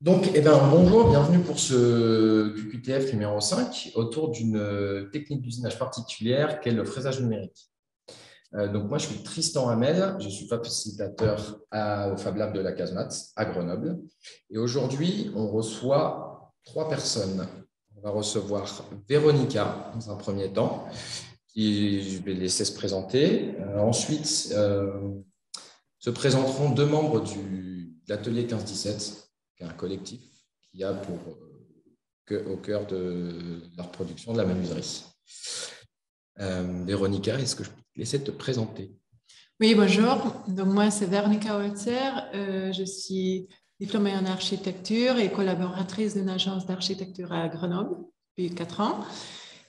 Donc, bonjour, bienvenue pour ce QQTF numéro 5 autour d'une technique d'usinage particulière qu'est le fraisage numérique. Donc, moi, je suis Tristan Hamel, je suis facilitateur au Fab Lab de la Casemate à Grenoble. Et aujourd'hui, on reçoit trois personnes. On va recevoir Véronica dans un premier temps, qui je vais laisser se présenter. Ensuite, se présenteront deux membres de l'atelier 15-17, qui est un collectif qui a au cœur de la reproduction de la menuiserie. Véronica, est-ce que je peux te laisser te présenter? Oui, bonjour. Donc, moi, c'est Véronica Holzer. Je suis diplômée en architecture et collaboratrice d'une agence d'architecture à Grenoble depuis 4 ans.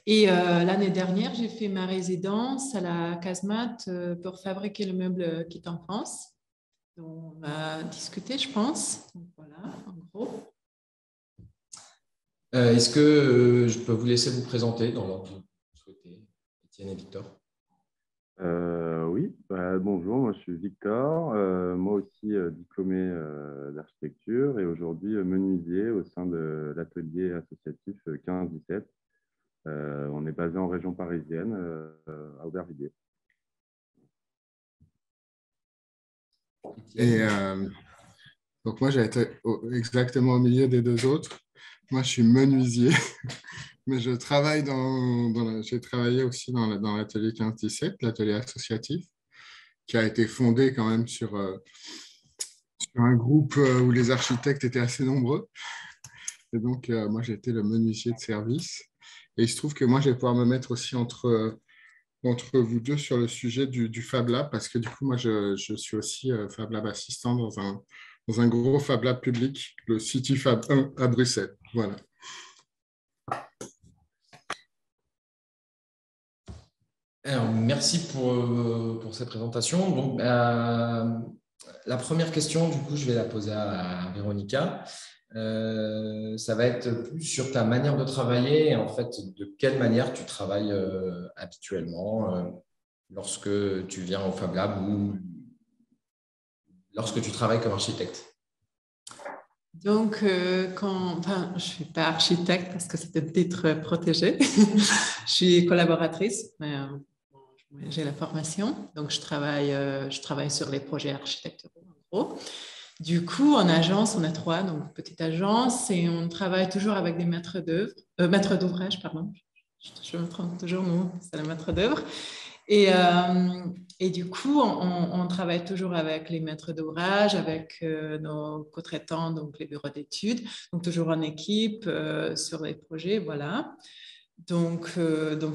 Et l'année dernière, j'ai fait ma résidence à la Casemate pour fabriquer le meuble Kit en France, dont on va discuter, je pense. Donc, voilà, en gros. Est-ce que je peux vous laisser vous présenter dans l'ordre que vous souhaitez, Étienne et Victor? Oui, bonjour, moi je suis Victor, moi aussi diplômé d'architecture et aujourd'hui menuisier au sein de l'atelier associatif 15-17. On est basé en région parisienne, à Aubervilliers. Et donc moi, j'ai été exactement au milieu des deux autres. Moi, je suis menuisier, mais je travaille j'ai travaillé aussi dans l'atelier 15-17, l'atelier associatif, qui a été fondé quand même sur un groupe où les architectes étaient assez nombreux. Et donc, moi, j'ai été le menuisier de service. Et il se trouve que moi, je vais pouvoir me mettre aussi entre vous deux sur le sujet du Fab Lab, parce que du coup, moi, je suis aussi Fab Lab assistant dans un gros Fab Lab public, le City Fab 1 à Bruxelles. Voilà. Alors, merci pour cette présentation. Donc, la première question, du coup, je vais la poser à Véronica. Ça va être plus sur ta manière de travailler et en fait, de quelle manière tu travailles habituellement lorsque tu viens au Fab Lab ou lorsque tu travailles comme architecte. Donc, je ne suis pas architecte parce que c'est un titre protégé. Je suis collaboratrice, mais j'ai la formation. Donc, je travaille sur les projets architecturaux, en gros. Du coup, en agence, on a 3, donc petite agence, et on travaille toujours avec des maîtres d'ouvrage, pardon. Je me trompe toujours, non, c'est le maître d'œuvre. Et du coup, on travaille toujours avec les maîtres d'ouvrage, avec nos co-traitants, donc les bureaux d'études, donc toujours en équipe sur les projets, voilà. Donc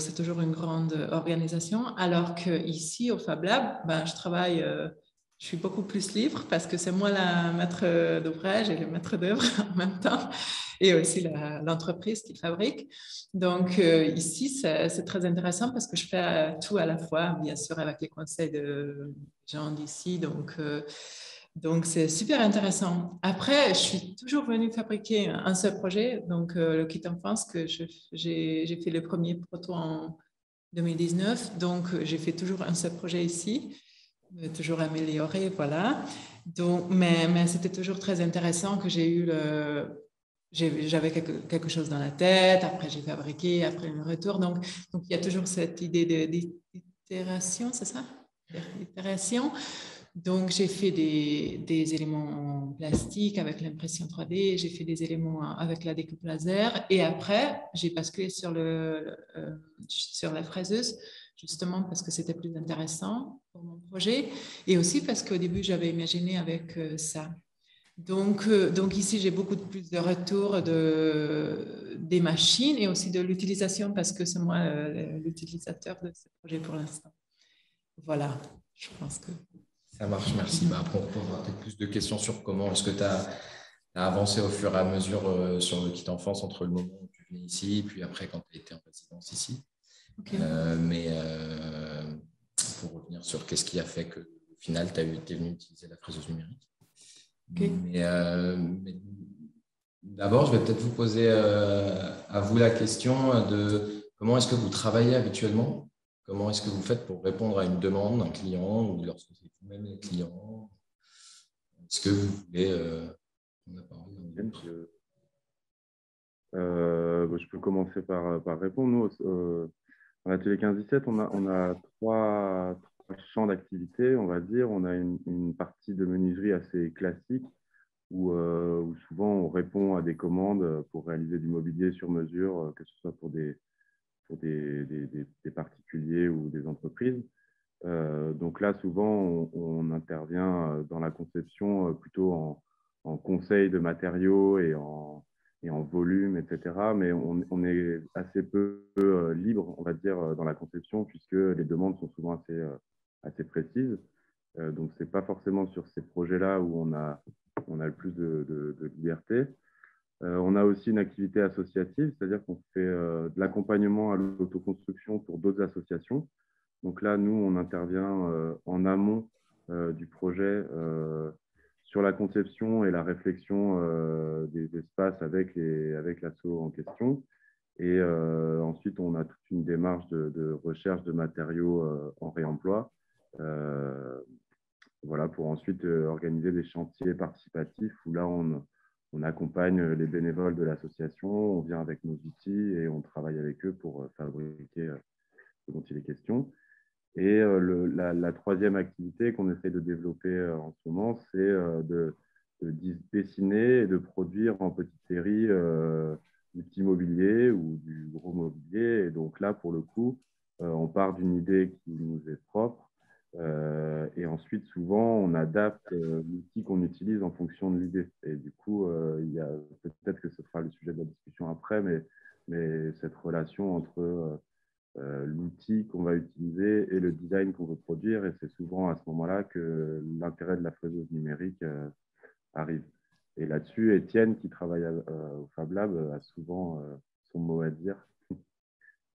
c'est toujours une grande organisation. Alors qu'ici, au Fab Lab, je suis beaucoup plus libre parce que c'est moi la maître d'ouvrage et le maître d'œuvre en même temps, et aussi l'entreprise qui fabrique. Donc ici, c'est très intéressant parce que je fais tout à la fois, bien sûr, avec les conseils de gens d'ici. Donc c'est super intéressant. Après, je suis toujours venue fabriquer un seul projet, donc le Kit en France, que j'ai fait le premier proto en 2019. Donc j'ai fait toujours un seul projet ici, toujours amélioré, voilà. Donc, mais c'était toujours très intéressant que j'avais quelque chose dans la tête, après j'ai fabriqué, après le retour. Donc il y a toujours cette idée d'itération, c'est ça? D'itération. Donc, j'ai fait des éléments en plastique avec l'impression 3D, j'ai fait des éléments avec la découpe laser, et après, j'ai basculé sur la fraiseuse, justement parce que c'était plus intéressant pour mon projet, et aussi parce qu'au début, j'avais imaginé avec ça. Donc ici, j'ai beaucoup plus de retours des machines et aussi de l'utilisation, parce que c'est moi l'utilisateur de ce projet pour l'instant. Voilà, je pense que... Ça marche, merci. Après, on posera peut-être plus de questions sur comment est-ce que tu as avancé au fur et à mesure sur le Kit Enfance entre le moment où tu venais ici, puis après quand tu as été en résidence ici. Okay. Pour revenir sur qu'est-ce qui a fait qu'au final, tu es venu utiliser la fraiseuse numérique. Okay. Mais d'abord, je vais peut-être vous poser à vous la question de comment est-ce que vous travaillez habituellement? Comment est-ce que vous faites pour répondre à une demande d'un client ou lorsque c'est vous-même les clients? Est-ce que vous voulez On a parlé Je peux commencer par répondre. Nous, dans l'atelier 15-17, on a trois champs d'activité, on va dire. On a une partie de menuiserie assez classique où souvent on répond à des commandes pour réaliser du mobilier sur mesure, que ce soit pour des particuliers ou des entreprises. Donc là, souvent, on intervient dans la conception plutôt en conseil de matériaux et en volume, etc. Mais on est assez peu libre, on va dire, dans la conception, puisque les demandes sont souvent assez précises. Donc, ce n'est pas forcément sur ces projets-là où on a le plus de liberté. On a aussi une activité associative, c'est-à-dire qu'on fait de l'accompagnement à l'autoconstruction pour d'autres associations. Donc là, nous, on intervient en amont du projet sur la conception et la réflexion des espaces avec l'asso en question. Et ensuite, on a toute une démarche de recherche de matériaux en réemploi. Voilà, pour ensuite organiser des chantiers participatifs où là, on accompagne les bénévoles de l'association, on vient avec nos outils et on travaille avec eux pour fabriquer ce dont il est question. Et la troisième activité qu'on essaie de développer en ce moment, c'est de dessiner et de produire en petite série du petit mobilier ou du gros mobilier. Et donc là, pour le coup, on part d'une idée qui nous est propre. Et ensuite, souvent, on adapte l'outil qu'on utilise en fonction de l'idée. Et du coup, peut-être que ce sera le sujet de la discussion après, mais cette relation entre l'outil qu'on va utiliser et le design qu'on veut produire. Et c'est souvent à ce moment-là que l'intérêt de la fraiseuse numérique arrive. Et là-dessus, Étienne, qui travaille au Fab Lab, a souvent son mot à dire sur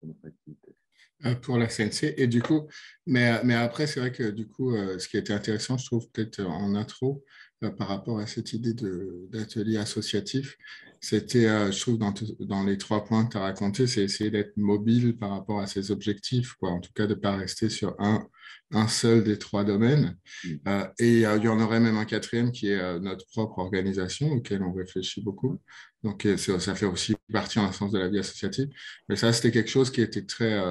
notre activité. Pour la CNC. Et du coup, mais après, c'est vrai que du coup, ce qui était intéressant, je trouve, peut-être en intro, par rapport à cette idée d'atelier associatif, c'était, je trouve, dans les 3 points que tu as racontés, c'est essayer d'être mobile par rapport à ses objectifs, quoi. En tout cas, de ne pas rester sur un seul des 3 domaines. Et il y en aurait même un quatrième qui est notre propre organisation, auquel on réfléchit beaucoup. Donc, ça fait aussi partie, en un sens, de la vie associative. Mais ça, c'était quelque chose qui était très...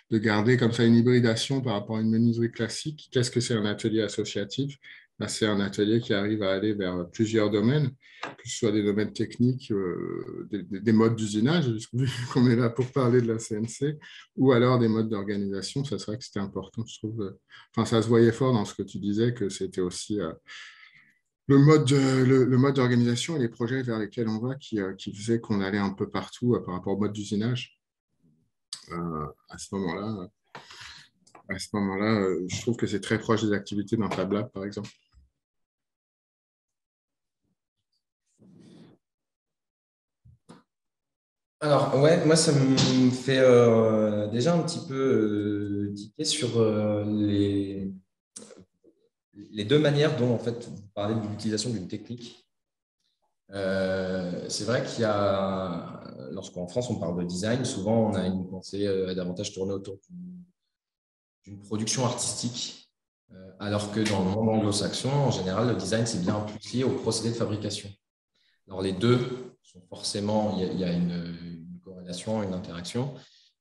de garder comme ça une hybridation par rapport à une menuiserie classique. Qu'est-ce que c'est un atelier associatif? Là, c'est un atelier qui arrive à aller vers plusieurs domaines, que ce soit des domaines techniques, des modes d'usinage, vu qu'on est là pour parler de la CNC, ou alors des modes d'organisation. Ça serait que c'était important, je trouve. Enfin, ça se voyait fort dans ce que tu disais, que c'était aussi le mode d'organisation et les projets vers lesquels on va qui faisaient qu'on allait un peu partout par rapport au mode d'usinage. À ce moment-là, je trouve que c'est très proche des activités d'un Fab Lab, par exemple. Alors, ouais, moi, ça me fait déjà un petit peu tiquer sur les 2 manières dont, en fait, vous parlez de l'utilisation d'une technique. C'est vrai qu'il y a, lorsqu'en France, on parle de design, souvent, on a une pensée davantage tournée autour d'une production artistique, alors que dans le monde anglo-saxon, en général, le design, c'est bien plus lié au procédé de fabrication. Alors, les deux sont forcément, il y a une corrélation, une interaction,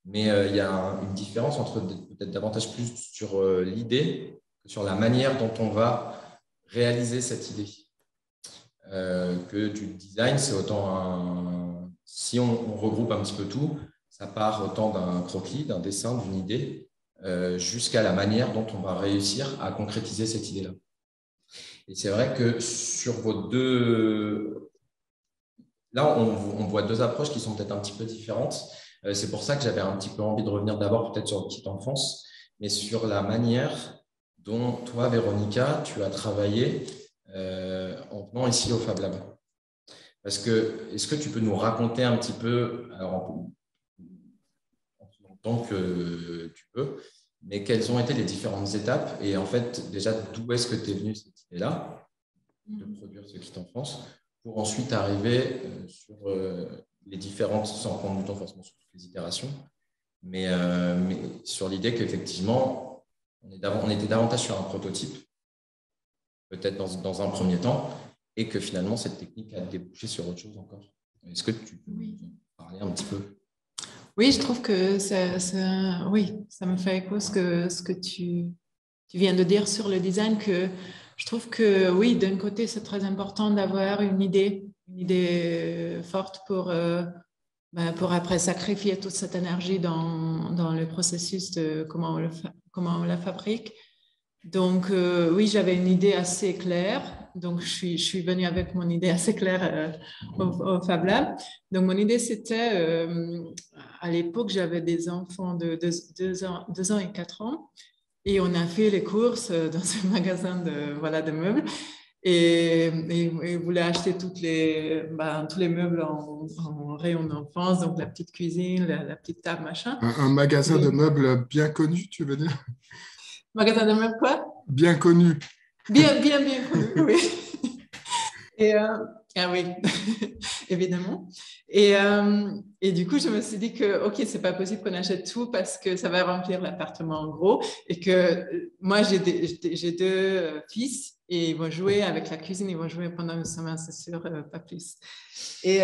mais il y a une différence entre peut-être davantage plus sur l'idée que sur la manière dont on va réaliser cette idée. Que du design, c'est autant si on regroupe un petit peu tout, ça part autant d'un croquis, d'un dessin, d'une idée, jusqu'à la manière dont on va réussir à concrétiser cette idée-là. Et c'est vrai que sur vos deux... Là, on voit 2 approches qui sont peut-être un petit peu différentes. C'est pour ça que j'avais un petit peu envie de revenir d'abord peut-être sur la petite enfance, mais sur la manière dont toi, Véronica, tu as travaillé en venant ici au Fab Lab. Parce que, est-ce que tu peux nous raconter un petit peu, alors en tant que tu peux, mais quelles ont été les différentes étapes et en fait, déjà, d'où est-ce que tu es venue cette idée-là de produire ce kit en France pour ensuite arriver sur les différentes, sans prendre du temps forcément sur toutes les itérations, mais sur l'idée qu'effectivement, on était davantage sur un prototype, peut-être dans un premier temps, et que finalement, cette technique a débouché sur autre chose encore. Est-ce que tu peux parler un petit peu? Oui, je trouve que oui, ça me fait écho ce que tu viens de dire sur le design, que je trouve que oui, d'un côté, c'est très important d'avoir une idée forte pour après sacrifier toute cette énergie dans le processus de comment on la fabrique. Donc, oui, j'avais une idée assez claire. Donc, je suis venue avec mon idée assez claire au Fab Lab. Donc, mon idée, c'était, à l'époque, j'avais des enfants de 2 ans et 4 ans. Et on a fait les courses dans un magasin de meubles. Et ils voulaient acheter tous les meubles en rayon d'enfance, donc la petite cuisine, la petite table, machin. Un magasin de meubles bien connu, tu veux dire? Magasin de meubles, quoi? Bien connu. Bien connu, oui. Et, ah oui, évidemment. Et du coup, je me suis dit que, OK, c'est pas possible qu'on achète tout parce que ça va remplir l'appartement en gros. Et que moi, j'ai 2 fils et ils vont jouer avec la cuisine, ils vont jouer pendant une semaine, c'est sûr, pas plus. Et,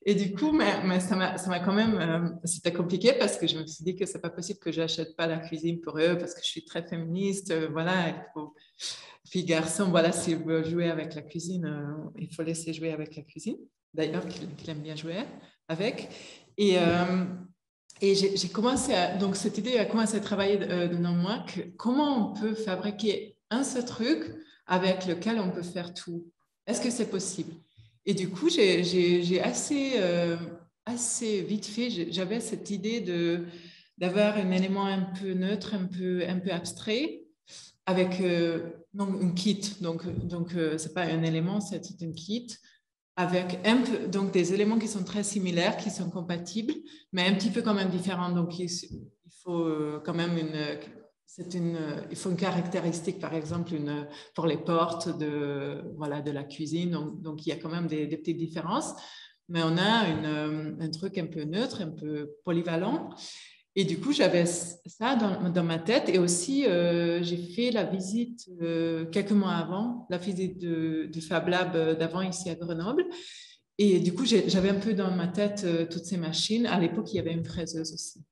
et du coup, mais ça m'a quand même, c'était compliqué parce que je me suis dit que c'est pas possible que j'achète pas la cuisine pour eux parce que je suis très féministe. Voilà, il faut fille garçon, voilà, s'il veut jouer avec la cuisine, il faut laisser jouer avec la cuisine. D'ailleurs, qu'il aime bien jouer avec. Et j'ai commencé donc cette idée a commencé à travailler dans moi, comment on peut fabriquer un seul truc avec lequel on peut faire tout. Est-ce que c'est possible? Et du coup, j'ai assez vite fait, j'avais cette idée d'avoir un élément un peu neutre, un peu abstrait, avec un kit. Donc c'est pas un élément, c'est un kit avec donc des éléments qui sont très similaires, qui sont compatibles, mais un petit peu quand même différents. Donc il faut quand même il faut une caractéristique, par exemple, pour les portes de la cuisine. Donc il y a quand même des petites différences, mais on a un truc un peu neutre, un peu polyvalent. Et du coup, j'avais ça dans ma tête. Et aussi, j'ai fait la visite quelques mois avant, la visite du Fab Lab d'avant ici à Grenoble. Et du coup, j'avais un peu dans ma tête toutes ces machines. À l'époque, il y avait une fraiseuse aussi.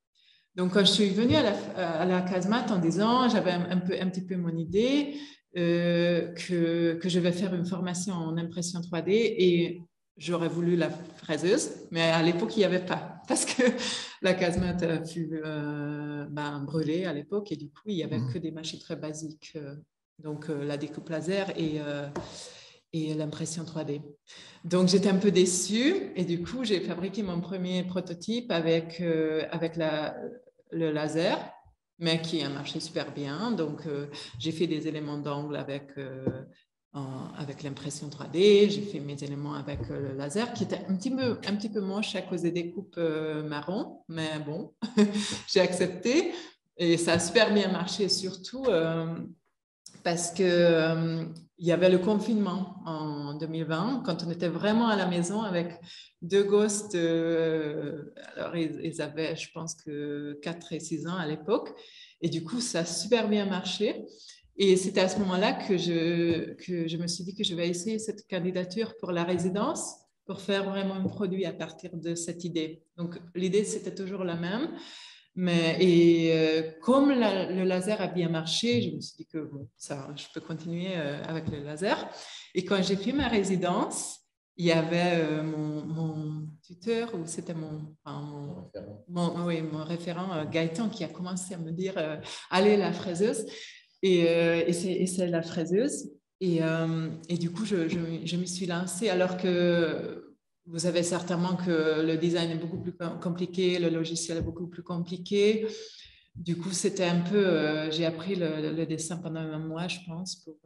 Donc, quand je suis venue à la casemate en disant, j'avais un petit peu mon idée que je vais faire une formation en impression 3D et j'aurais voulu la fraiseuse, mais à l'époque, il n'y avait pas parce que la casemate fut brûlée à l'époque et du coup, il n'y avait que des machines très basiques, donc la découpe laser et l'impression 3D. Donc, j'étais un peu déçue et du coup, j'ai fabriqué mon premier prototype avec le laser, mais qui a marché super bien. Donc, j'ai fait des éléments d'angle avec l'impression 3D. J'ai fait mes éléments avec le laser, qui était un petit peu moche à cause des découpes marron, mais bon, j'ai accepté. Et ça a super bien marché, surtout parce que il y avait le confinement en 2020, quand on était vraiment à la maison avec 2 gosses. Alors, ils avaient, je pense, que 4 et 6 ans à l'époque. Et du coup, ça a super bien marché. Et c'était à ce moment-là que je me suis dit que je vais essayer cette candidature pour la résidence, pour faire vraiment un produit à partir de cette idée. Donc, l'idée, c'était toujours la même. Comme le laser a bien marché, je me suis dit que bon, je peux continuer avec le laser. Et quand j'ai fait ma résidence, il y avait mon tuteur, ou c'était mon référent Gaëtan, qui a commencé à me dire allez, la fraiseuse. Et c'est la fraiseuse. Et du coup, je m'y suis lancée alors que vous savez certainement que le design est beaucoup plus compliqué, le logiciel est beaucoup plus compliqué. Du coup, c'était un peu, j'ai appris le dessin pendant un mois, je pense, pour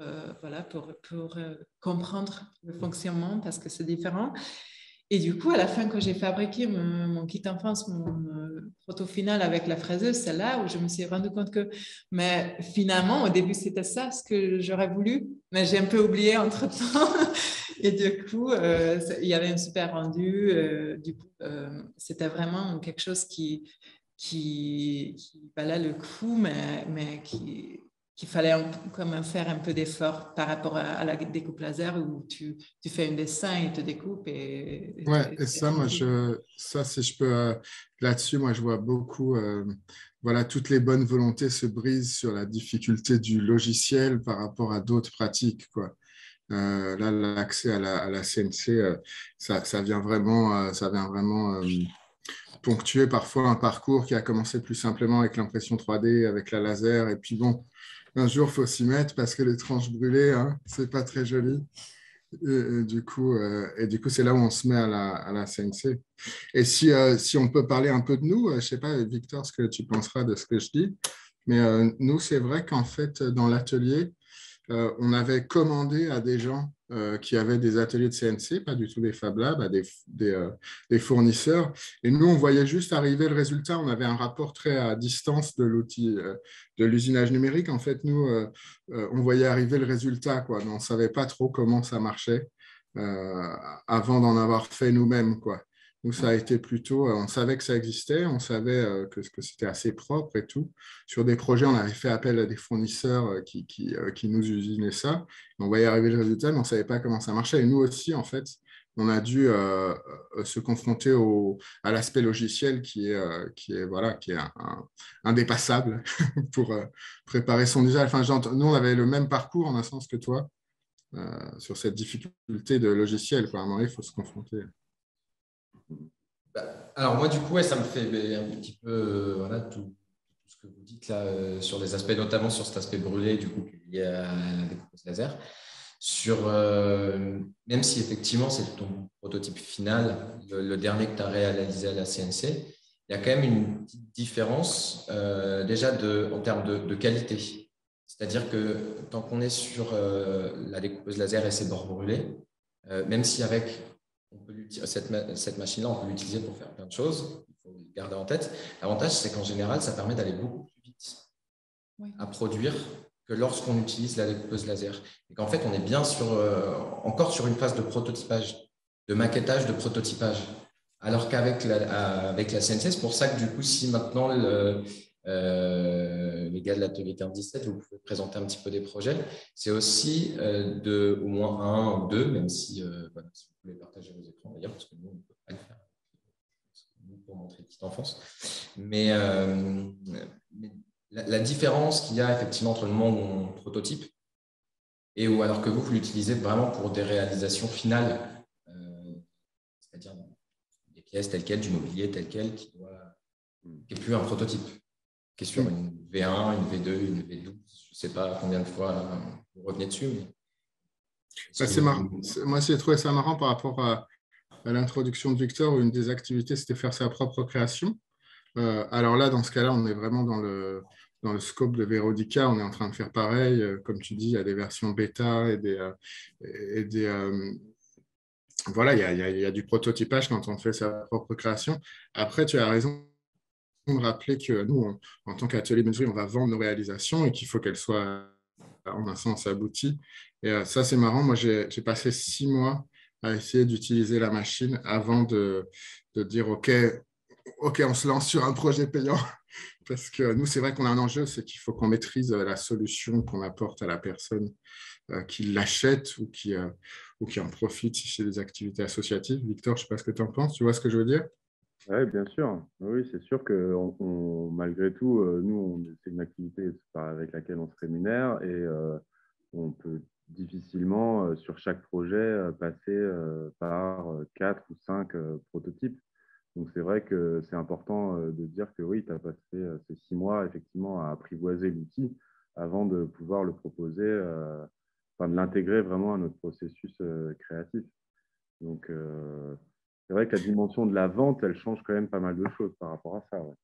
comprendre le fonctionnement parce que c'est différent. Et du coup, à la fin, quand j'ai fabriqué mon kit enfance, mon proto final avec la fraiseuse, c'est là où je me suis rendu compte que, mais finalement, au début, c'était ça ce que j'aurais voulu, mais j'ai un peu oublié entre-temps. Et du coup, il y avait un super rendu. Du coup, c'était vraiment quelque chose qui valait le coup, mais qui qu'il fallait quand même faire un peu d'effort par rapport à la découpe laser où tu fais un dessin, il te découpe Ouais, et ça, moi, ça, si je peux, là-dessus, moi, je vois beaucoup, voilà, toutes les bonnes volontés se brisent sur la difficulté du logiciel par rapport à d'autres pratiques, quoi. Là, l'accès à la CNC, ça vient vraiment ponctuer parfois un parcours qui a commencé plus simplement avec l'impression 3D, avec la laser, et puis bon, un jour, il faut s'y mettre parce que les tranches brûlées, hein, c'est pas très joli. Et du coup, c'est là où on se met à la CNC. Et si on peut parler un peu de nous, je ne sais pas, Victor, ce que tu penseras de ce que je dis, mais nous, c'est vrai qu'en fait, dans l'atelier, on avait commandé à des gens qui avaient des ateliers de CNC, pas du tout des Fab Labs, à des fournisseurs. Et nous, on voyait juste arriver le résultat. On avait un rapport très à distance de l'outil, de l'usinage numérique. En fait, nous, on voyait arriver le résultat, quoi. Mais on ne savait pas trop comment ça marchait avant d'en avoir fait nous-mêmes, quoi. Nous, ça a été plutôt, on savait que ça existait, on savait que c'était assez propre et tout. Sur des projets, on avait fait appel à des fournisseurs qui nous usinaient ça. On voyait arriver le résultat, mais on ne savait pas comment ça marchait. Et nous aussi, en fait, on a dû se confronter à l'aspect logiciel voilà, qui est indépassable pour préparer son usage. Enfin, nous, on avait le même parcours en un sens que toi sur cette difficulté de logiciel, quoi. À un moment, il faut se confronter. Alors moi, du coup, ouais, ça me fait un petit peu voilà, tout ce que vous dites là sur les aspects, notamment sur cet aspect brûlé, du coup, lié à la découpage laser. Même si effectivement c'est ton prototype final, le dernier que tu as réalisé à la CNC, il y a quand même une petite différence déjà en termes de qualité. C'est-à-dire que tant qu'on est sur la découpeuse laser et ses bords brûlés, même si avec cette machine-là, on peut l'utiliser pour faire plein de choses, il faut le garder en tête. L'avantage, c'est qu'en général, ça permet d'aller beaucoup plus vite à produire que lorsqu'on utilise la découpeuse laser. Et qu'en fait, on est bien encore sur une phase de prototypage, de maquettage, de prototypage. Alors qu'avec avec la CNC, c'est pour ça que du coup, si maintenant les gars de l'atelier 15-17, vous pouvez présenter un petit peu des projets, c'est aussi de au moins un ou deux, même si, voilà, si vous voulez partager vos écrans d'ailleurs, parce que nous, on ne peut pas le faire pour montrer petite enfance. Mais la différence qu'il y a effectivement entre le moment où on prototype et où alors que vous l'utilisez vraiment pour des réalisations finales, c'est-à-dire des pièces telles quelles, du mobilier tel quel, qui n'est plus un prototype, qui est sur une V1, une V2, une V12, je ne sais pas combien de fois vous revenez dessus. Mais... C'est marrant. Moi, j'ai trouvé ça marrant par rapport à l'introduction de Victor, où une des activités, c'était faire sa propre création. Alors là, dans ce cas-là, on est vraiment dans le scope de Vérodica. On est en train de faire pareil. Comme tu dis, il y a des versions bêta voilà, il y a du prototypage quand on fait sa propre création. Après, tu as raison de rappeler que nous, en tant qu'atelier menuiserie, on va vendre nos réalisations et qu'il faut qu'elles soient en un sens abouties. Et ça, c'est marrant. Moi, j'ai passé 6 mois à essayer d'utiliser la machine avant de dire OK, on se lance sur un projet payant. Parce que nous, c'est vrai qu'on a un enjeu, c'est qu'il faut qu'on maîtrise la solution qu'on apporte à la personne qui l'achète ou qui en profite si c'est des activités associatives. Victor, je ne sais pas ce que tu en penses. Tu vois ce que je veux dire? Oui, bien sûr. Oui, c'est sûr que malgré tout, nous, c'est une activité avec laquelle on se rémunère et on peut difficilement, sur chaque projet, passer par 4 ou 5 prototypes. Donc, c'est vrai que c'est important de dire que oui, tu as passé ces 6 mois effectivement à apprivoiser l'outil avant de pouvoir le proposer, enfin, de l'intégrer vraiment à notre processus créatif. Donc, c'est vrai que la dimension de la vente, elle change quand même pas mal de choses par rapport à ça. Ouais.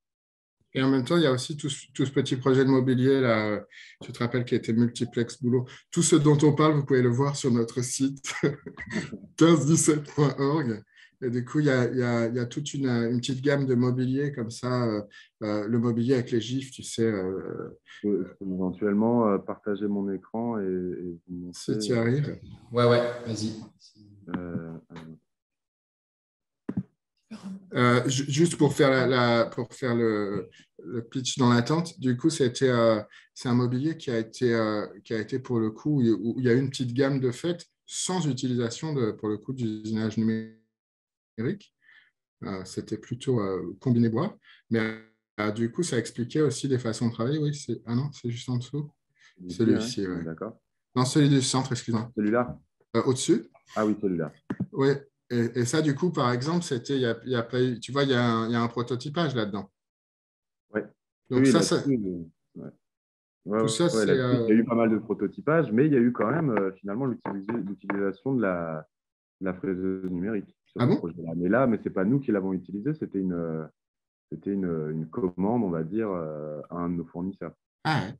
Et en même temps, il y a aussi tout ce petit projet de mobilier, là, tu te rappelles, qui était Multiplex Boulot. Tout ce dont on parle, vous pouvez le voir sur notre site 1517.org. Et du coup, il y a toute une petite gamme de mobilier comme ça, le mobilier avec les gifs, tu sais. Je peux éventuellement partager mon écran et vous montrer. Si tu y arrives. Ouais, vas-y. Juste pour faire, le pitch dans l'attente, du coup, c'est un mobilier qui a été pour le coup, où il y a eu une petite gamme de fait sans utilisation, pour le coup, d'usinage numérique. C'était plutôt combiné bois. Mais du coup, ça expliquait aussi des façons de travailler. Oui, ah non, c'est juste en dessous. Celui-ci, ouais. Celui-ci, oui. D'accord. Non, celui du centre, excuse-moi. Celui-là? Au-dessus. Ah oui, celui-là. Oui. Et ça, du coup, par exemple, il y a pas eu, tu vois, il y a un prototypage là-dedans. Ouais. Donc Oui, ça, là-dessus, ouais. tout ça, Ouais, c'est... là-dessus, il y a eu pas mal de prototypage, mais il y a eu quand même finalement l'utilisation de la fraiseuse numérique sur Ah ce bon? projet-là. Mais c'est pas nous qui l'avons utilisé, c'était une commande, on va dire, à un de nos fournisseurs. Ah ouais.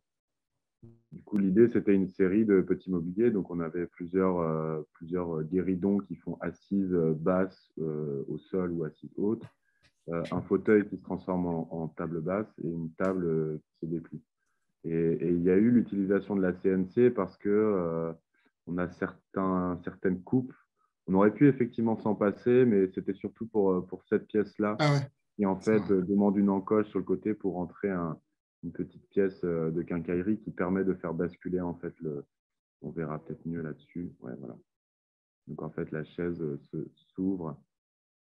Du coup, l'idée, c'était une série de petits mobiliers. Donc, on avait plusieurs guéridons qui font assise basse au sol ou assise haute, un fauteuil qui se transforme en table basse et une table qui se déplie. Et il y a eu l'utilisation de la CNC parce que on a certaines coupes. On aurait pu effectivement s'en passer, mais c'était surtout pour cette pièce-là Ah ouais. qui en fait demande une encoche sur le côté pour rentrer une petite pièce de quincaillerie qui permet de faire basculer en fait on verra peut-être mieux là-dessus. Ouais, voilà. Donc en fait la chaise s'ouvre,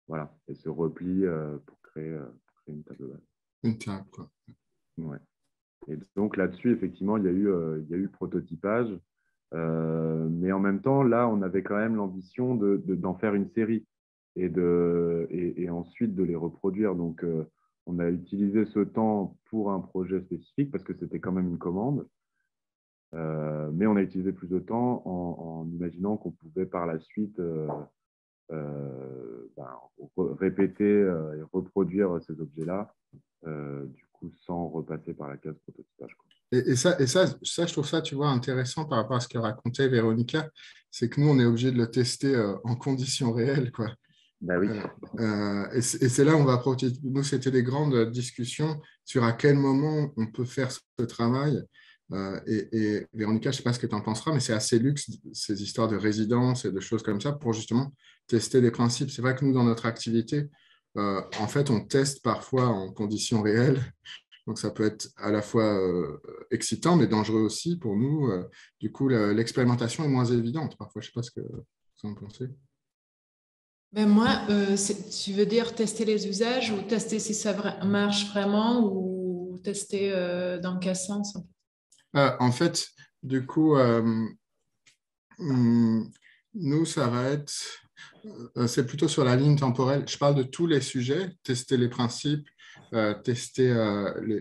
voilà, et se replie pour créer une table basse. Une table, quoi. Ouais. Et donc là-dessus, effectivement, il y a eu prototypage. Mais en même temps, là, on avait quand même l'ambition d'en faire une série et ensuite de les reproduire. Donc, on a utilisé ce temps pour un projet spécifique parce que c'était quand même une commande. Mais on a utilisé plus de temps en imaginant qu'on pouvait par la suite répéter et reproduire ces objets-là, du coup, sans repasser par la case prototypage, quoi. Je trouve ça, tu vois, intéressant par rapport à ce que racontait Véronica, c'est que nous, on est obligé de le tester en conditions réelles, quoi. Ben oui. Et c'est là où on va approcher. Nous, c'était des grandes discussions sur à quel moment on peut faire ce travail. Et Véronica, je ne sais pas ce que tu en penseras, mais c'est assez luxe, ces histoires de résidence et de choses comme ça, pour justement tester des principes. C'est vrai que nous, dans notre activité, en fait, on teste parfois en conditions réelles. Donc, ça peut être à la fois excitant, mais dangereux aussi pour nous. Du coup, l'expérimentation est moins évidente parfois. Je ne sais pas ce que vous en pensez. Ben moi, tu veux dire tester les usages ou tester si ça marche vraiment ou tester dans quel sens en fait? En fait, du coup, nous, ça va être, c'est plutôt sur la ligne temporelle. Je parle de tous les sujets, tester les principes, tester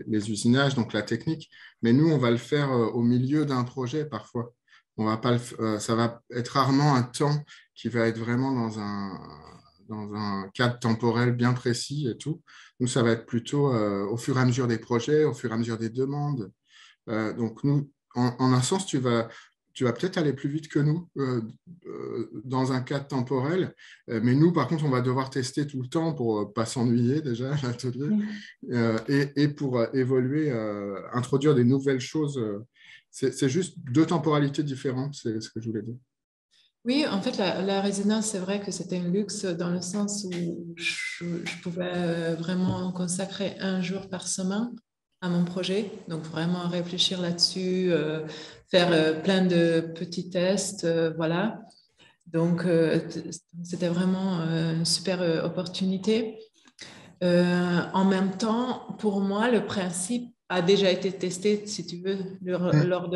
les usinages, donc la technique. Mais nous, on va le faire au milieu d'un projet parfois. On va pas ça va être rarement un temps qui va être vraiment dans un cadre temporel bien précis et tout. Nous, ça va être plutôt au fur et à mesure des projets, au fur et à mesure des demandes. Donc, nous, en un sens, tu vas peut-être aller plus vite que nous dans un cadre temporel. Mais nous, par contre, on va devoir tester tout le temps pour ne pas s'ennuyer déjà à l'atelier et pour évoluer, introduire des nouvelles choses. C'est juste deux temporalités différentes, c'est ce que je voulais dire. Oui, en fait, la résidence, c'est vrai que c'était un luxe dans le sens où je pouvais vraiment consacrer un jour par semaine à mon projet. Donc, vraiment réfléchir là-dessus, faire plein de petits tests, voilà. Donc, c'était vraiment une super opportunité. En même temps, pour moi, le principe a déjà été testé, si tu veux, lors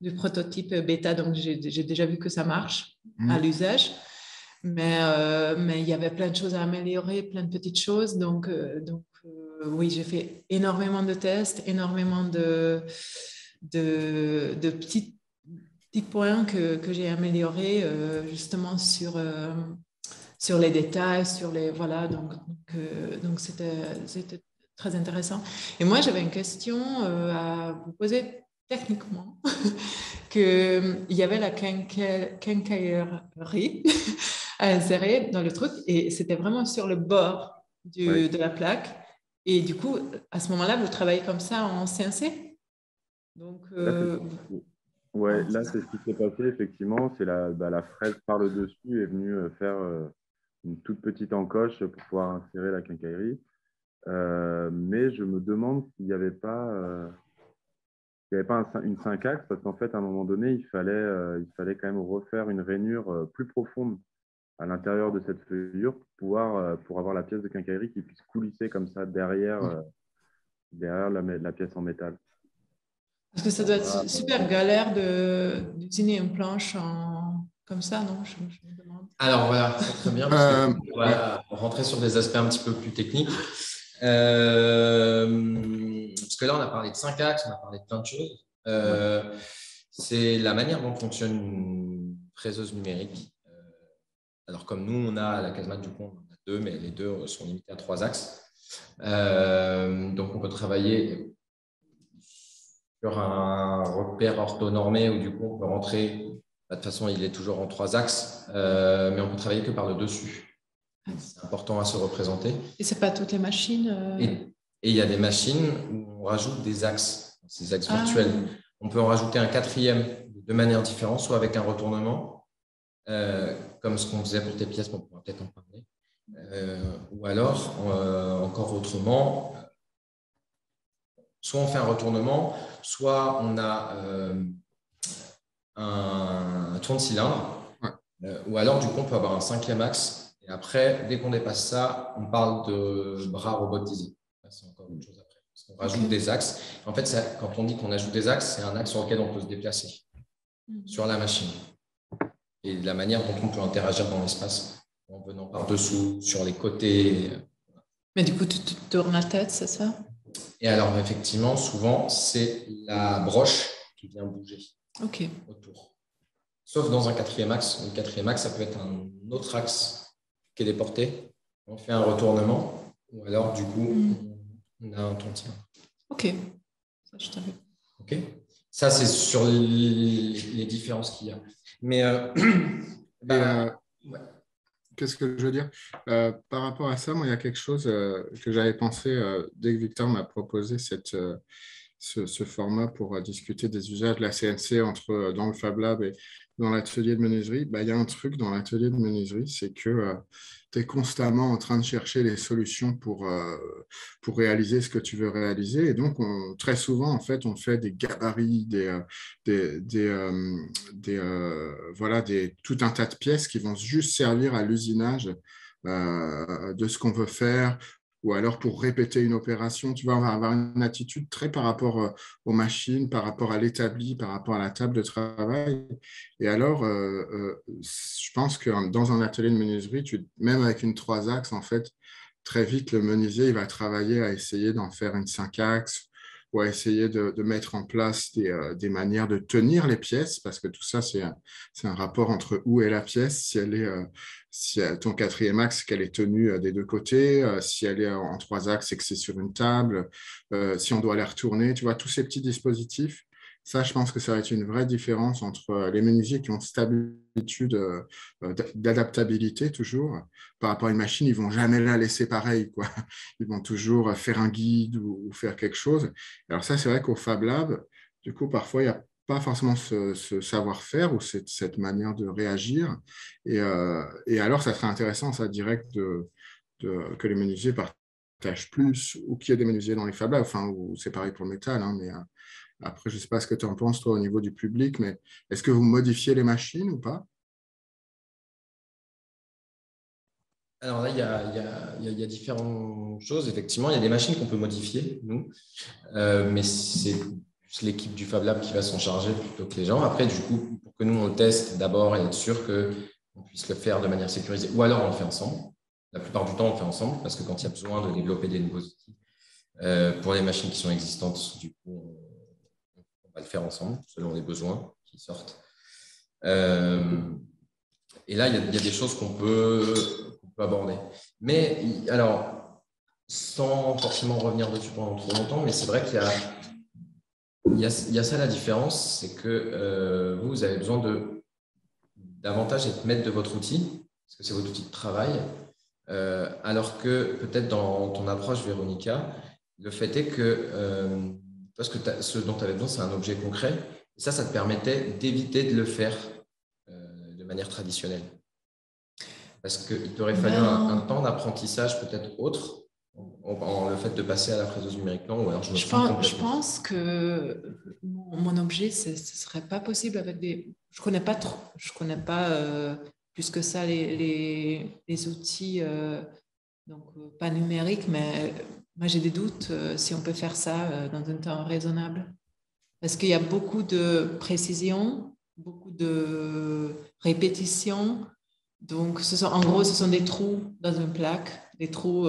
du prototype bêta. Donc, j'ai déjà vu que ça marche à l'usage. Mais il y avait plein de choses à améliorer, plein de petites choses. Donc oui, j'ai fait énormément de tests, énormément de petits points que j'ai améliorés justement sur les détails, sur les voilà. Donc c'était très intéressant. Et moi, j'avais une question à vous poser techniquement. Il y avait la quincaillerie à insérer dans le truc et c'était vraiment sur le bord Ouais. de la plaque. Et du coup, à ce moment-là, vous travaillez comme ça en CNC? Donc, Là, c'est ce qui s'est passé, effectivement. C'est la fraise par le dessus est venue faire une toute petite encoche pour pouvoir insérer la quincaillerie. Mais je me demande s'il n'y avait pas, une 5 axes, parce qu'en fait, à un moment donné, il fallait quand même refaire une rainure plus profonde à l'intérieur de cette feuillure pour avoir la pièce de quincaillerie qui puisse coulisser comme ça derrière la pièce en métal. Parce que ça doit être super galère d'utiliser une planche comme ça, non? Je me demande. Alors voilà, c'est très bien parce que voilà, rentrer sur des aspects un petit peu plus techniques. Parce que là, on a parlé de 5 axes, on a parlé de plein de choses. C'est la manière dont fonctionne une fraiseuse numérique. Alors, comme nous, on a à la casemate du coup, on a 2, mais les 2 sont limités à 3 axes. Donc, on peut travailler sur un repère orthonormé où du coup, on peut rentrer. De toute façon, il est toujours en 3 axes, mais on peut travailler que par le dessus. C'est important à se représenter. Et ce n'est pas toutes les machines Et il y a des machines où on rajoute des axes, ces axes virtuels. On peut en rajouter un 4e de 2 manières différentes, soit avec un retournement, comme ce qu'on faisait pour tes pièces, mais on pourra peut-être en parler. Ou alors, encore autrement, soit on fait un retournement, soit on a un tourne-cylindre, ou alors du coup on peut avoir un 5e axe, et après, dès qu'on dépasse ça, on parle de bras robotisés. C'est encore autre chose après, parce qu'on rajoute des axes. En fait, quand on dit qu'on ajoute des axes, c'est un axe sur lequel on peut se déplacer sur la machine. Et la manière dont on peut interagir dans l'espace, en venant par-dessous, sur les côtés. Mais du coup, tu tournes la tête, c'est ça? Et alors, effectivement, souvent, c'est la broche qui vient bouger autour. Sauf dans un 4e axe. Le 4e axe, ça peut être un autre axe qui est déporté. On fait un retournement, ou alors, du coup, on a un tourne-cylindre. Ok. Ça, je t'avais. Ok. Ça, c'est sur les différences qu'il y a. Mais qu'est-ce que je veux dire? Par rapport à ça, moi, il y a quelque chose que j'avais pensé dès que Victor m'a proposé ce format pour discuter des usages de la CNC dans le Fab Lab et dans l'atelier de menuiserie. Il y a un truc dans l'atelier de menuiserie, c'est que tu es constamment en train de chercher les solutions pour réaliser ce que tu veux réaliser. Et donc, très souvent, en fait, on fait des gabarits, tout un tas de pièces qui vont juste servir à l'usinage de ce qu'on veut faire, ou alors pour répéter une opération. Tu vois, on va avoir une attitude très par rapport aux machines, par rapport à l'établi, par rapport à la table de travail. Et alors, je pense que dans un atelier de menuiserie, même avec une 3 axes, en fait, très vite, le menuisier il va travailler à essayer d'en faire une 5 axes ou à essayer de mettre en place des manières de tenir les pièces, parce que tout ça, c'est un rapport entre où est la pièce, si ton 4e axe, qu'elle est tenue des 2 côtés, si elle est en 3 axes et que c'est sur une table, si on doit la retourner, tu vois, tous ces petits dispositifs. Ça, je pense que ça va être une vraie différence entre les menuisiers qui ont cette habitude d'adaptabilité toujours. Par rapport à une machine, ils ne vont jamais la laisser pareille, quoi. Ils vont toujours faire un guide ou faire quelque chose. Alors ça, c'est vrai qu'au Fab Lab, du coup, parfois, il n'y a pas forcément ce savoir-faire ou cette manière de réagir. Et alors, ça serait intéressant, ça, direct, que les menuisiers partagent plus ou qu'il y ait des menuisiers dans les Fab Labs. Enfin, ou c'est pareil pour le métal, hein, mais après, je ne sais pas ce que tu en penses, toi, au niveau du public, mais est-ce que vous modifiez les machines ou pas? Alors là, il y a différentes choses. Effectivement, il y a des machines qu'on peut modifier, nous, mais c'est l'équipe du Fab Lab qui va s'en charger plutôt que les gens. Après, du coup, pour que nous, on le teste d'abord et être sûr qu'on puisse le faire de manière sécurisée, ou alors on le fait ensemble. La plupart du temps, on le fait ensemble parce que quand il y a besoin de développer des nouveaux outils, pour les machines qui sont existantes, du coup, on va le faire ensemble selon les besoins qui sortent. Et là, il y a des choses qu'on peut aborder. Mais alors, sans forcément revenir dessus pendant trop longtemps, mais c'est vrai qu'il y a ça la différence, c'est que vous avez besoin davantage être maître de votre outil, parce que c'est votre outil de travail, alors que peut-être dans ton approche, Véronica, le fait est que parce que ce dont tu avais besoin, c'est un objet concret, et ça te permettait d'éviter de le faire de manière traditionnelle. Est-ce qu'il t'aurait fallu un temps d'apprentissage peut-être autre, le fait de passer à la fraiseuse numérique, non? Ou alors je me trompe Je complètement. pense que mon objet, ce ne serait pas possible avec des... Je connais pas trop, je connais pas plus que ça les outils, pas numériques, mais moi j'ai des doutes si on peut faire ça dans un temps raisonnable. Parce qu'il y a beaucoup de précision, beaucoup de répétition. Donc, en gros, ce sont des trous dans une plaque, des trous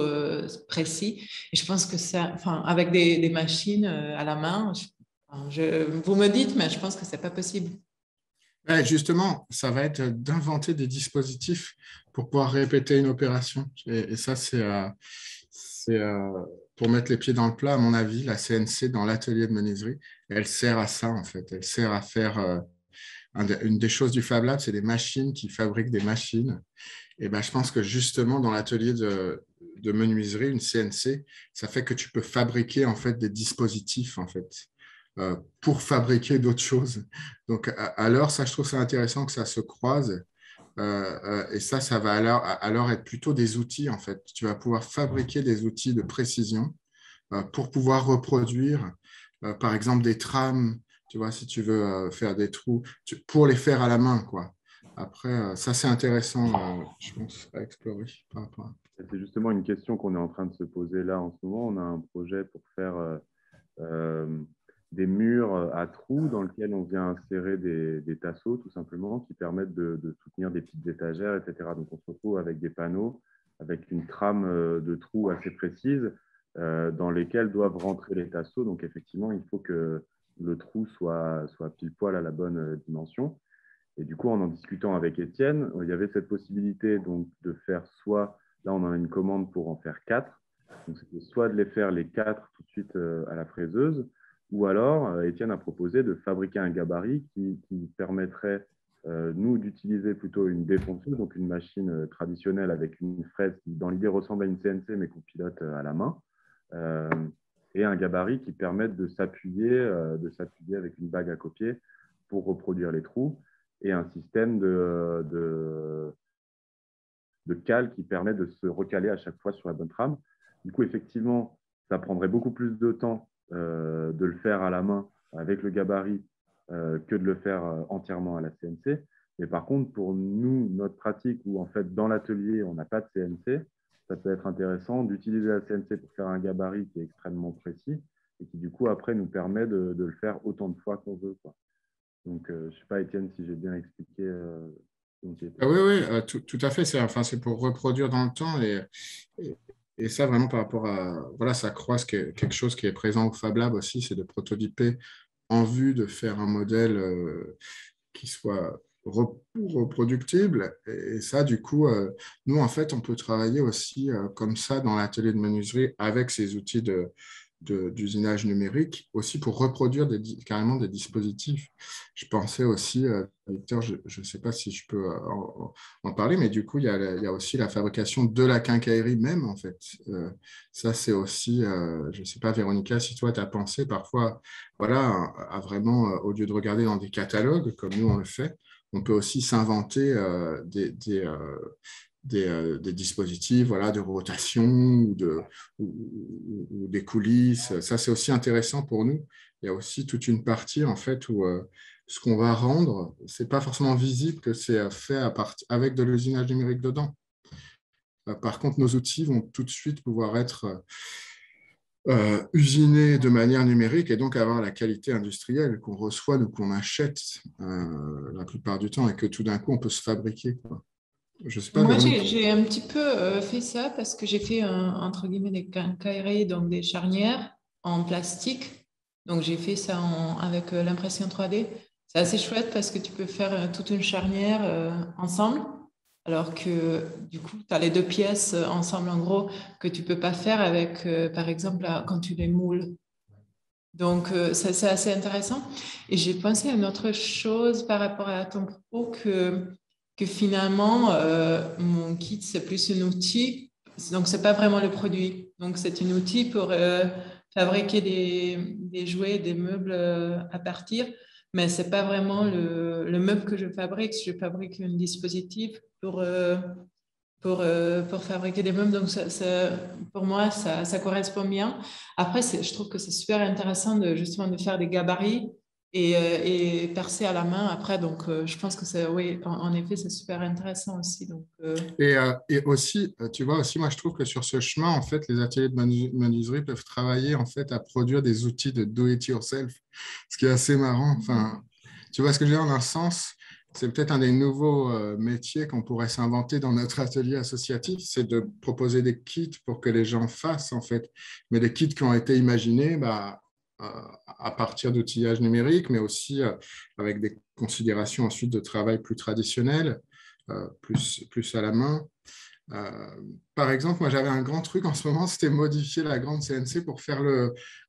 précis. Et je pense que ça, enfin, avec des machines à la main, vous me dites, mais je pense que ce n'est pas possible. Ouais, justement, ça va être d'inventer des dispositifs pour pouvoir répéter une opération. Et ça, pour mettre les pieds dans le plat, à mon avis, la CNC dans l'atelier de menuiserie, elle sert à ça, en fait. Elle sert à faire... une des choses du Fab Lab, c'est des machines qui fabriquent des machines. Et ben, je pense que justement, dans l'atelier de menuiserie, une CNC, ça fait que tu peux fabriquer en fait, des dispositifs en fait, pour fabriquer d'autres choses. Donc, alors, ça, je trouve ça intéressant que ça se croise. Et ça va alors être plutôt des outils, en fait. Tu vas pouvoir fabriquer des outils de précision pour pouvoir reproduire, par exemple, des trames, tu vois, si tu veux faire des trous, pour les faire à la main, quoi. Après, ça, c'est intéressant, je pense, à explorer par rapport à... C'est justement une question qu'on est en train de se poser là en ce moment. On a un projet pour faire des murs à trous dans lesquels on vient insérer des tasseaux, tout simplement, qui permettent de soutenir des petites étagères, etc. Donc, on se retrouve avec des panneaux, avec une trame de trous assez précise dans lesquels doivent rentrer les tasseaux. Donc, effectivement, il faut que le trou soit pile poil à la bonne dimension. Et du coup, en discutant avec Étienne, il y avait cette possibilité donc, de faire soit, là on en a une commande pour en faire 4, donc c'était soit de les faire les 4 tout de suite à la fraiseuse, ou alors Étienne a proposé de fabriquer un gabarit qui permettrait nous d'utiliser plutôt une défonceuse, donc une machine traditionnelle avec une fraise qui dans l'idée ressemble à une CNC mais qu'on pilote à la main, et un gabarit qui permette de s'appuyer avec une bague à copier pour reproduire les trous, et un système de cale qui permet de se recaler à chaque fois sur la bonne trame. Du coup, effectivement, ça prendrait beaucoup plus de temps de le faire à la main avec le gabarit que de le faire entièrement à la CNC. Mais par contre, pour nous, notre pratique où en fait dans l'atelier, on n'a pas de CNC, ça peut être intéressant d'utiliser la CNC pour faire un gabarit qui est extrêmement précis et qui du coup après nous permet de le faire autant de fois qu'on veut, quoi. Donc, je ne sais pas, Étienne, si j'ai bien expliqué. Oui, oui, tout à fait. C'est pour reproduire dans le temps et ça vraiment par rapport à... Voilà, ça croise quelque chose qui est présent au Fab Lab aussi, c'est de prototyper en vue de faire un modèle qui soit reproductible. Et ça, du coup, nous, en fait, on peut travailler aussi comme ça dans l'atelier de menuiserie avec ces outils d'usinage numérique, aussi pour reproduire carrément des dispositifs. Je pensais aussi, Victor, je ne sais pas si je peux en parler, mais du coup, il y a aussi la fabrication de la quincaillerie même, en fait. Ça, c'est aussi, je ne sais pas, Véronica, si toi, tu as pensé parfois, voilà, à vraiment, au lieu de regarder dans des catalogues, comme nous, on le fait, on peut aussi s'inventer des dispositifs, voilà, de rotation ou des coulisses. Ça, c'est aussi intéressant pour nous. Il y a aussi toute une partie, en fait, où ce qu'on va rendre, ce n'est pas forcément visible que c'est fait avec de l'usinage numérique dedans. Par contre, nos outils vont tout de suite pouvoir être usinés de manière numérique et donc avoir la qualité industrielle qu'on reçoit ou qu'on achète la plupart du temps et que tout d'un coup, on peut se fabriquer, quoi. Je sais pas, Moi, Véronique. j'ai un petit peu fait ça parce que j'ai fait, entre guillemets, des quincailleries, donc des charnières en plastique. Donc, j'ai fait ça avec l'impression 3D. C'est assez chouette parce que tu peux faire toute une charnière ensemble, alors que du coup, tu as les deux pièces ensemble, en gros, que tu peux pas faire avec, par exemple, quand tu les moules. Donc, ça, c'est assez intéressant. Et j'ai pensé à une autre chose par rapport à ton propos que finalement, mon kit, c'est plus un outil. Donc, c'est pas vraiment le produit. Donc, c'est un outil pour fabriquer des jouets, des meubles à partir. Mais c'est pas vraiment le meuble que je fabrique. Je fabrique un dispositif pour fabriquer des meubles. Donc, pour moi, ça correspond bien. Après, je trouve que c'est super intéressant justement de faire des gabarits et percer à la main après. Donc, je pense que oui, en effet, c'est super intéressant aussi. Donc, Et aussi, tu vois, aussi, moi, je trouve que sur ce chemin, en fait, les ateliers de menuiserie peuvent travailler, en fait, à produire des outils de do-it-yourself, ce qui est assez marrant. Enfin, tu vois ce que je veux dire, dans un sens, c'est peut-être un des nouveaux métiers qu'on pourrait s'inventer dans notre atelier associatif, c'est de proposer des kits pour que les gens fassent, en fait, mais des kits qui ont été imaginés, à partir d'outillages numériques, mais aussi avec des considérations ensuite de travail plus traditionnel, plus à la main. Par exemple, moi j'avais un grand truc en ce moment, c'était modifier la grande CNC pour faire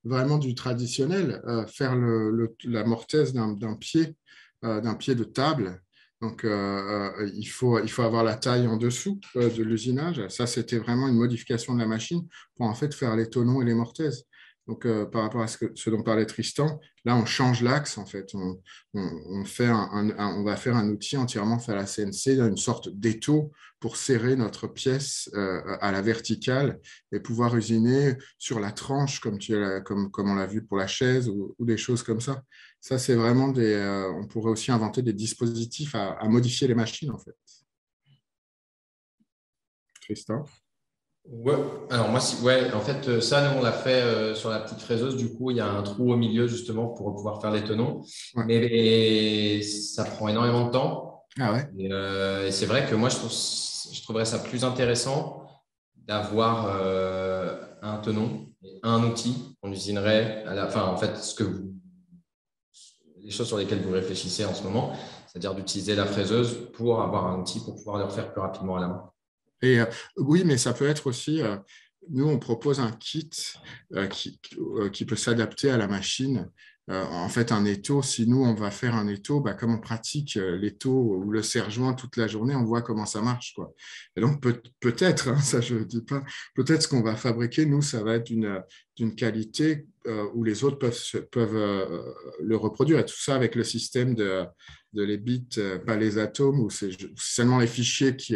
vraiment du traditionnel, faire la mortaise d'un pied de table. Donc, il faut avoir la taille en dessous de l'usinage. Ça, c'était vraiment une modification de la machine pour en fait faire les tonneaux et les mortaises. Donc, par rapport à ce dont parlait Tristan, là, on change l'axe, en fait. On va faire un outil entièrement fait à la CNC, une sorte d'étau pour serrer notre pièce à la verticale et pouvoir usiner sur la tranche, comme on l'a vu pour la chaise ou des choses comme ça. Ça, c'est vraiment on pourrait aussi inventer des dispositifs à modifier les machines, en fait. Tristan? Ouais, alors moi, ouais, en fait, ça, nous, on l'a fait sur la petite fraiseuse. Du coup, il y a un trou au milieu, justement, pour pouvoir faire les tenons. Ouais. Mais ça prend énormément de temps. Ah ouais? Et c'est vrai que moi, je trouverais ça plus intéressant d'avoir un tenon, et un outil qu'on usinerait à la fin. En fait, les choses sur lesquelles vous réfléchissez en ce moment, c'est-à-dire d'utiliser la fraiseuse pour avoir un outil pour pouvoir le refaire plus rapidement à la main. Et oui, mais ça peut être aussi, nous, on propose un kit qui peut s'adapter à la machine. En fait, un étau, si nous, on va faire un étau, comme on pratique l'étau ou le serre-joint toute la journée, on voit comment ça marche, quoi. Et donc, peut-être, hein, ça je ne dis pas, peut-être ce qu'on va fabriquer, nous, ça va être d'une qualité où les autres peuvent le reproduire. Et tout ça avec le système de les bits, pas les atomes, où c'est seulement les fichiers qui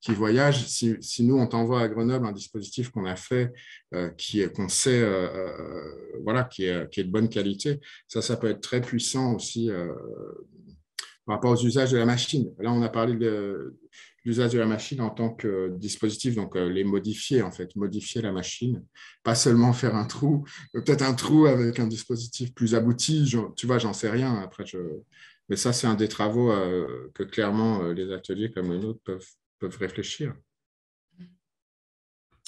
voyagent. Si nous, on t'envoie à Grenoble un dispositif qu'on a fait, qu'on sait, voilà, qui est de bonne qualité, ça peut être très puissant aussi par rapport aux usages de la machine. Là, on a parlé de l'usage de la machine en tant que dispositif, donc les modifier, en fait, modifier la machine, pas seulement faire un trou, peut-être un trou avec un dispositif plus abouti, tu vois, j'en sais rien, après, mais ça, c'est un des travaux que clairement les ateliers comme le nôtre peuvent réfléchir.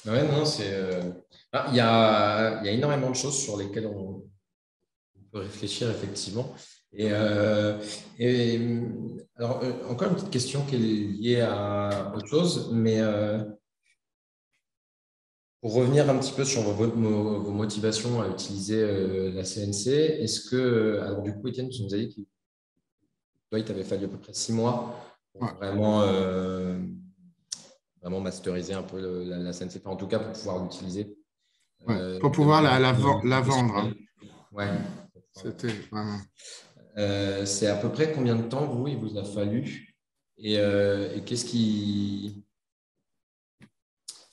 Ouais, non, il y a énormément de choses sur lesquelles on peut réfléchir, effectivement. Alors, encore une petite question qui est liée à autre chose, mais pour revenir un petit peu sur vos motivations à utiliser la CNC, alors du coup, Étienne, tu nous as dit que toi, il t'avait fallu à peu près 6 mois pour Ouais. vraiment masteriser un peu la CNC, enfin, en tout cas pour pouvoir l'utiliser. Ouais. Pour pouvoir la vendre. Hein. Ouais. C'était vraiment. C'est à peu près combien de temps, il vous a fallu et qu'est-ce qui…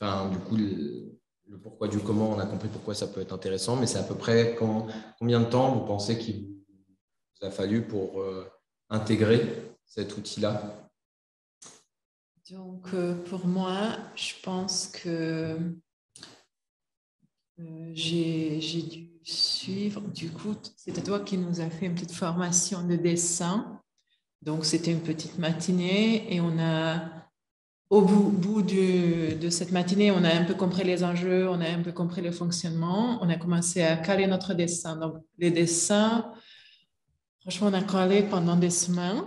Enfin, du coup, le pourquoi du comment, on a compris pourquoi ça peut être intéressant, mais c'est à peu près combien de temps vous pensez qu'il vous a fallu pour intégrer cet outil-là? Donc, pour moi, je pense que j'ai dû suivre, du coup, c'était toi qui nous as fait une petite formation de dessin. Donc, c'était une petite matinée et au bout de cette matinée, on a un peu compris les enjeux, on a un peu compris le fonctionnement, on a commencé à caler notre dessin. Donc, les dessins, franchement, on a collé pendant des semaines.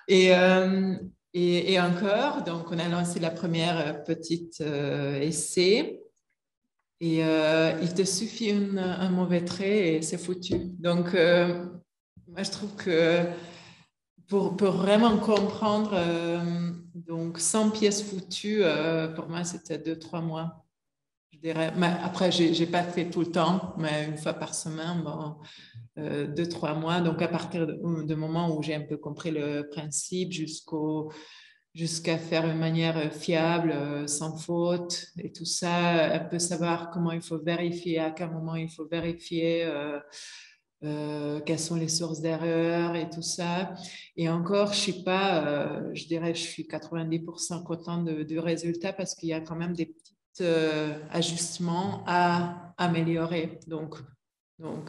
Et encore, donc on a lancé la première petite essai. Et il te suffit un mauvais trait et c'est foutu. Donc, moi, je trouve que pour vraiment comprendre, donc 100 pièces foutues, pour moi, c'était 2-3 mois. Je dirais. Mais après, je n'ai pas fait tout le temps, mais une fois par semaine, bon, 2-3 mois. Donc, à partir du moment où j'ai un peu compris le principe jusqu'au jusqu'à faire une manière fiable, sans faute et tout ça, un peu savoir comment il faut vérifier, à quel moment il faut vérifier, quelles sont les sources d'erreur et tout ça. Et encore, je suis pas, je dirais, je suis 90% contente du résultat parce qu'il y a quand même des petits ajustements à améliorer. Donc,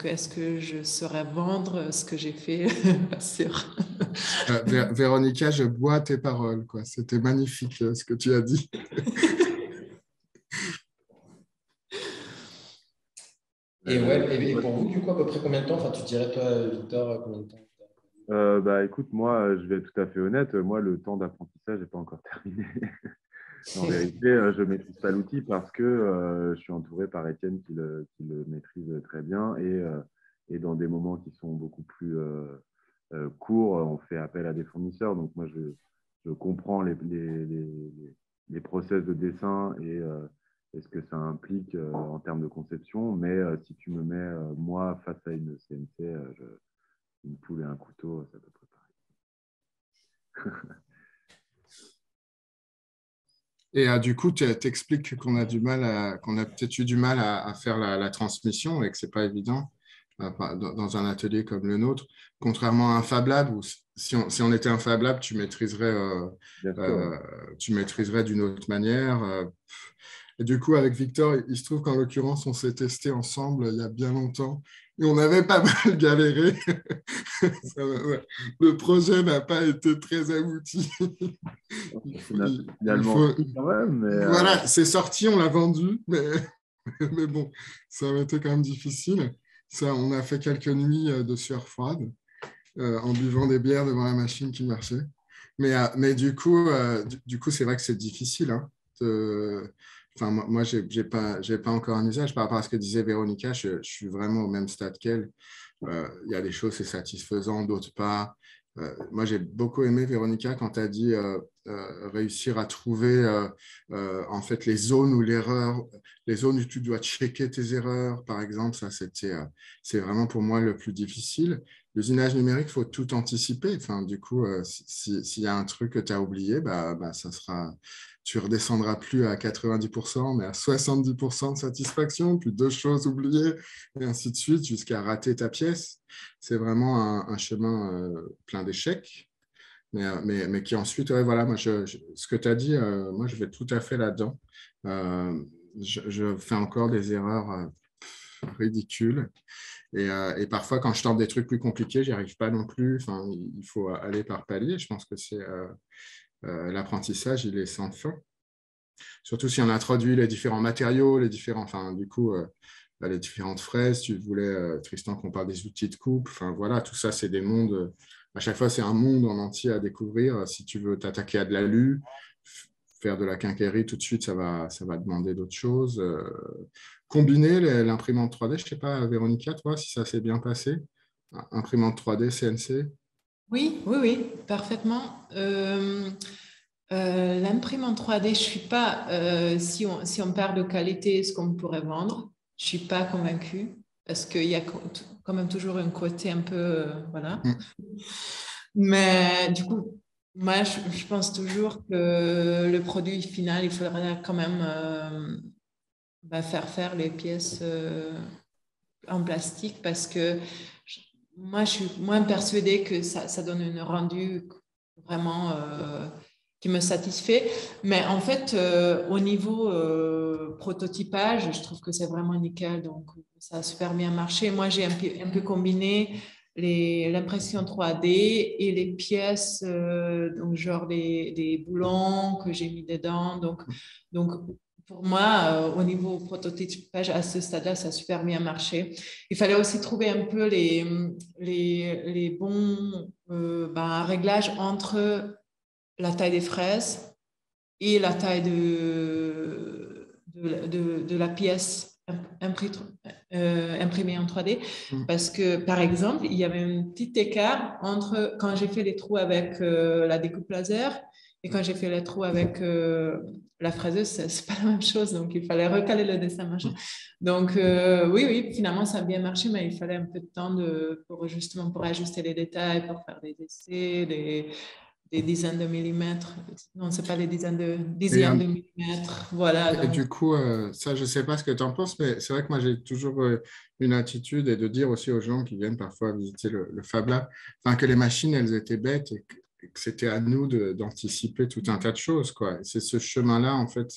est-ce que je saurais vendre ce que j'ai fait? Pas sûr. Véronica, je bois tes paroles, quoi. C'était magnifique ce que tu as dit. Et, ouais, et pour vous, du coup, à peu près combien de temps? Enfin, tu dirais, toi, Victor, combien de temps? Écoute, moi, je vais être tout à fait honnête. Moi, le temps d'apprentissage n'est pas encore terminé. En vérité, je ne maîtrise pas l'outil parce que je suis entouré par Étienne qui le maîtrise très bien. Et dans des moments qui sont beaucoup plus courts, on fait appel à des fournisseurs. Donc, moi, je comprends les process de dessin et ce que ça implique en termes de conception. Mais si tu me mets, moi, face à une CNC, une poule et un couteau, ça peut préparer. Et du coup, tu expliques qu'on a peut-être eu du mal à faire la transmission et que c'est pas évident dans un atelier comme le nôtre. Contrairement à un Fab Lab, où si on était un Fab Lab, tu maîtriserais d'une autre manière. Et du coup, avec Victor, il se trouve qu'en l'occurrence, on s'est testé ensemble il y a bien longtemps et on avait pas mal galéré. Le projet n'a pas été très abouti. Finalement, quand même, mais Voilà, c'est sorti, on l'a vendu, mais bon, ça a été quand même difficile. Ça, on a fait quelques nuits de sueur froide en buvant des bières devant la machine qui marchait. Mais du coup, c'est vrai que c'est difficile. Hein, Enfin, moi je n'ai pas encore un usage par rapport à ce que disait Véronica. Je suis vraiment au même stade qu'elle. Il y a des choses, c'est satisfaisant, d'autres pas. Moi, j'ai beaucoup aimé, Véronica, quand tu as dit réussir à trouver en fait les zones où les zones où tu dois checker tes erreurs, par exemple. Ça, c'est vraiment pour moi le plus difficile. L'usinage numérique, il faut tout anticiper. Enfin, du coup, s'il y a un truc que tu as oublié, ça sera, tu redescendras plus à 90%, mais à 70% de satisfaction, puis deux choses oubliées, et ainsi de suite, jusqu'à rater ta pièce. C'est vraiment un chemin plein d'échecs, mais qui ensuite, ouais, voilà, moi, ce que tu as dit, moi, je vais tout à fait là-dedans. Je fais encore des erreurs ridicules. Et parfois, quand je tente des trucs plus compliqués, j'y arrive pas non plus. Enfin, il faut aller par palier. Je pense que c'est l'apprentissage, il est sans fin. Surtout si on introduit les différents matériaux, les différentes fraises. Tu voulais, Tristan, qu'on parle des outils de coupe. Enfin, voilà, tout ça, c'est des mondes. À chaque fois, c'est un monde en entier à découvrir. Si tu veux t'attaquer à de l'alu, faire de la quincaillerie tout de suite, ça va demander d'autres choses. Combiner l'imprimante 3D, je ne sais pas, Véronica, toi, si ça s'est bien passé. Imprimante 3D, CNC. Oui, parfaitement. L'imprimante 3D, je ne suis pas, si on parle de qualité, ce qu'on pourrait vendre, je ne suis pas convaincue parce qu'il y a quand même toujours un côté un peu, voilà. Mais du coup, moi, je pense toujours que le produit final, il faudrait quand même faire les pièces en plastique parce que moi, je suis moins persuadée que ça donne un rendu vraiment qui me satisfait. Mais en fait, au niveau prototypage, je trouve que c'est vraiment nickel. Donc, ça a super bien marché. Moi, j'ai un peu combiné l'impression 3D et les pièces, donc genre des boulons que j'ai mis dedans. Donc pour moi, au niveau prototypage, à ce stade-là, ça a super bien marché. Il fallait aussi trouver un peu les bons réglages entre la taille des fraises et la taille de la pièce imprimée en 3D. Parce que, par exemple, il y avait un petit écart entre quand j'ai fait les trous avec la découpe laser et quand j'ai fait les trous avec la fraiseuse, c'est pas la même chose. Donc, il fallait recaler le dessin, machin. Donc, oui, finalement, ça a bien marché, mais il fallait un peu de temps pour ajuster les détails, pour faire des essais, des dizaines de millimètres. Non, ce n'est pas des dizaines de millimètres. Voilà. Et du coup, ça, je ne sais pas ce que tu en penses, mais c'est vrai que moi, j'ai toujours une attitude et de dire aussi aux gens qui viennent parfois visiter le Fab Lab, enfin, que les machines, elles étaient bêtes et que c'était à nous d'anticiper tout un tas de choses, quoi. C'est ce chemin-là, en fait,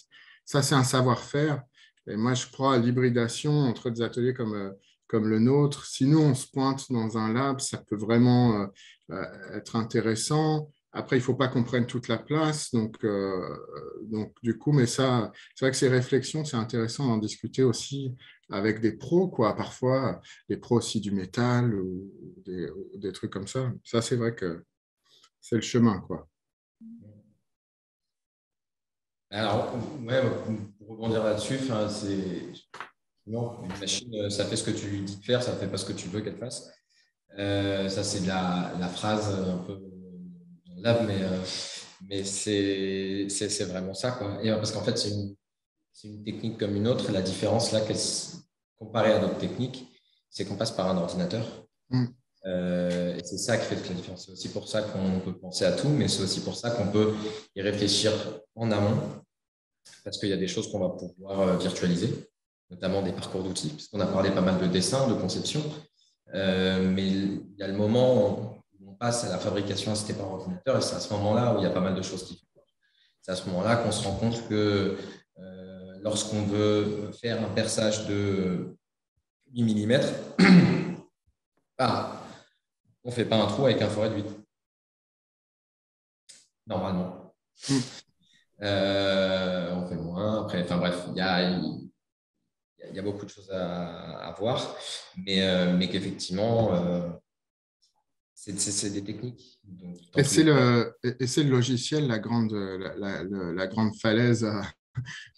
ça, c'est un savoir-faire. Et moi, je crois à l'hybridation entre des ateliers comme le nôtre. Si nous, on se pointe dans un lab, ça peut vraiment être intéressant. Après, il ne faut pas qu'on prenne toute la place. Donc, du coup, mais ça, c'est vrai que ces réflexions, c'est intéressant d'en discuter aussi avec des pros, quoi. Parfois, des pros aussi du métal ou des trucs comme ça. Ça, c'est vrai que c'est le chemin, quoi. Alors, ouais, pour rebondir là-dessus, non, une machine, ça fait ce que tu lui dis de faire, ça ne fait pas ce que tu veux qu'elle fasse. Ça, c'est la phrase un peu lave, mais c'est vraiment ça, quoi. Et parce qu'en fait, c'est une technique comme une autre. La différence, là, comparée à d'autres techniques, c'est qu'on passe par un ordinateur. Et c'est ça qui fait toute la différence. C'est aussi pour ça qu'on peut penser à tout, mais c'est aussi pour ça qu'on peut y réfléchir en amont, parce qu'il y a des choses qu'on va pouvoir virtualiser, notamment des parcours d'outils, puisqu'on a parlé pas mal de dessin, de conception, mais il y a le moment où on passe à la fabrication assistée par ordinateur, et c'est à ce moment-là où il y a pas mal de choses qui font. C'est à ce moment-là qu'on se rend compte que lorsqu'on veut faire un perçage de 8 mm, on ne fait pas un trou avec un forêt de 8. Normalement. On fait moins. Après, enfin bref, il y a beaucoup de choses à voir, mais qu'effectivement, c'est des techniques. Donc, et c'est le logiciel, la grande falaise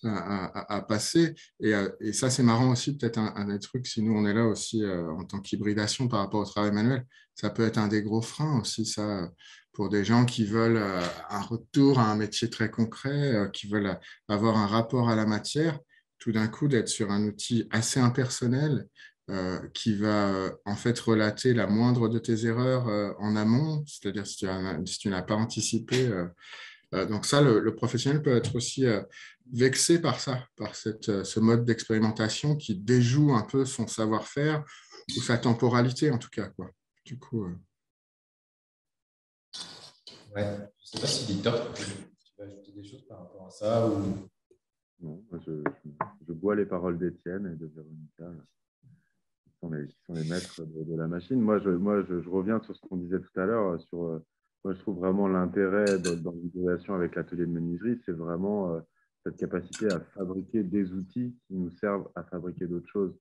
à passer. Et ça, c'est marrant aussi, peut-être un des trucs, si nous, on est là aussi en tant qu'hybridation par rapport au travail manuel, ça peut être un des gros freins aussi, ça, pour des gens qui veulent un retour à un métier très concret, qui veulent avoir un rapport à la matière, tout d'un coup, d'être sur un outil assez impersonnel, qui va en fait relater la moindre de tes erreurs en amont, c'est-à-dire si tu n'as pas anticipé. Donc ça, le professionnel peut être aussi vexé par ça, par ce mode d'expérimentation qui déjoue un peu son savoir-faire ou sa temporalité en tout cas, quoi. Du coup, ouais. Je ne sais pas si Victor, tu vas ajouter des choses par rapport à ça ou... Non, je bois les paroles d'Étienne et de Véronica, qui sont les maîtres de la machine. Moi, je reviens sur ce qu'on disait tout à l'heure. Moi, je trouve vraiment l'intérêt dans l'hybridation avec l'atelier de menuiserie, c'est vraiment cette capacité à fabriquer des outils qui nous servent à fabriquer d'autres choses.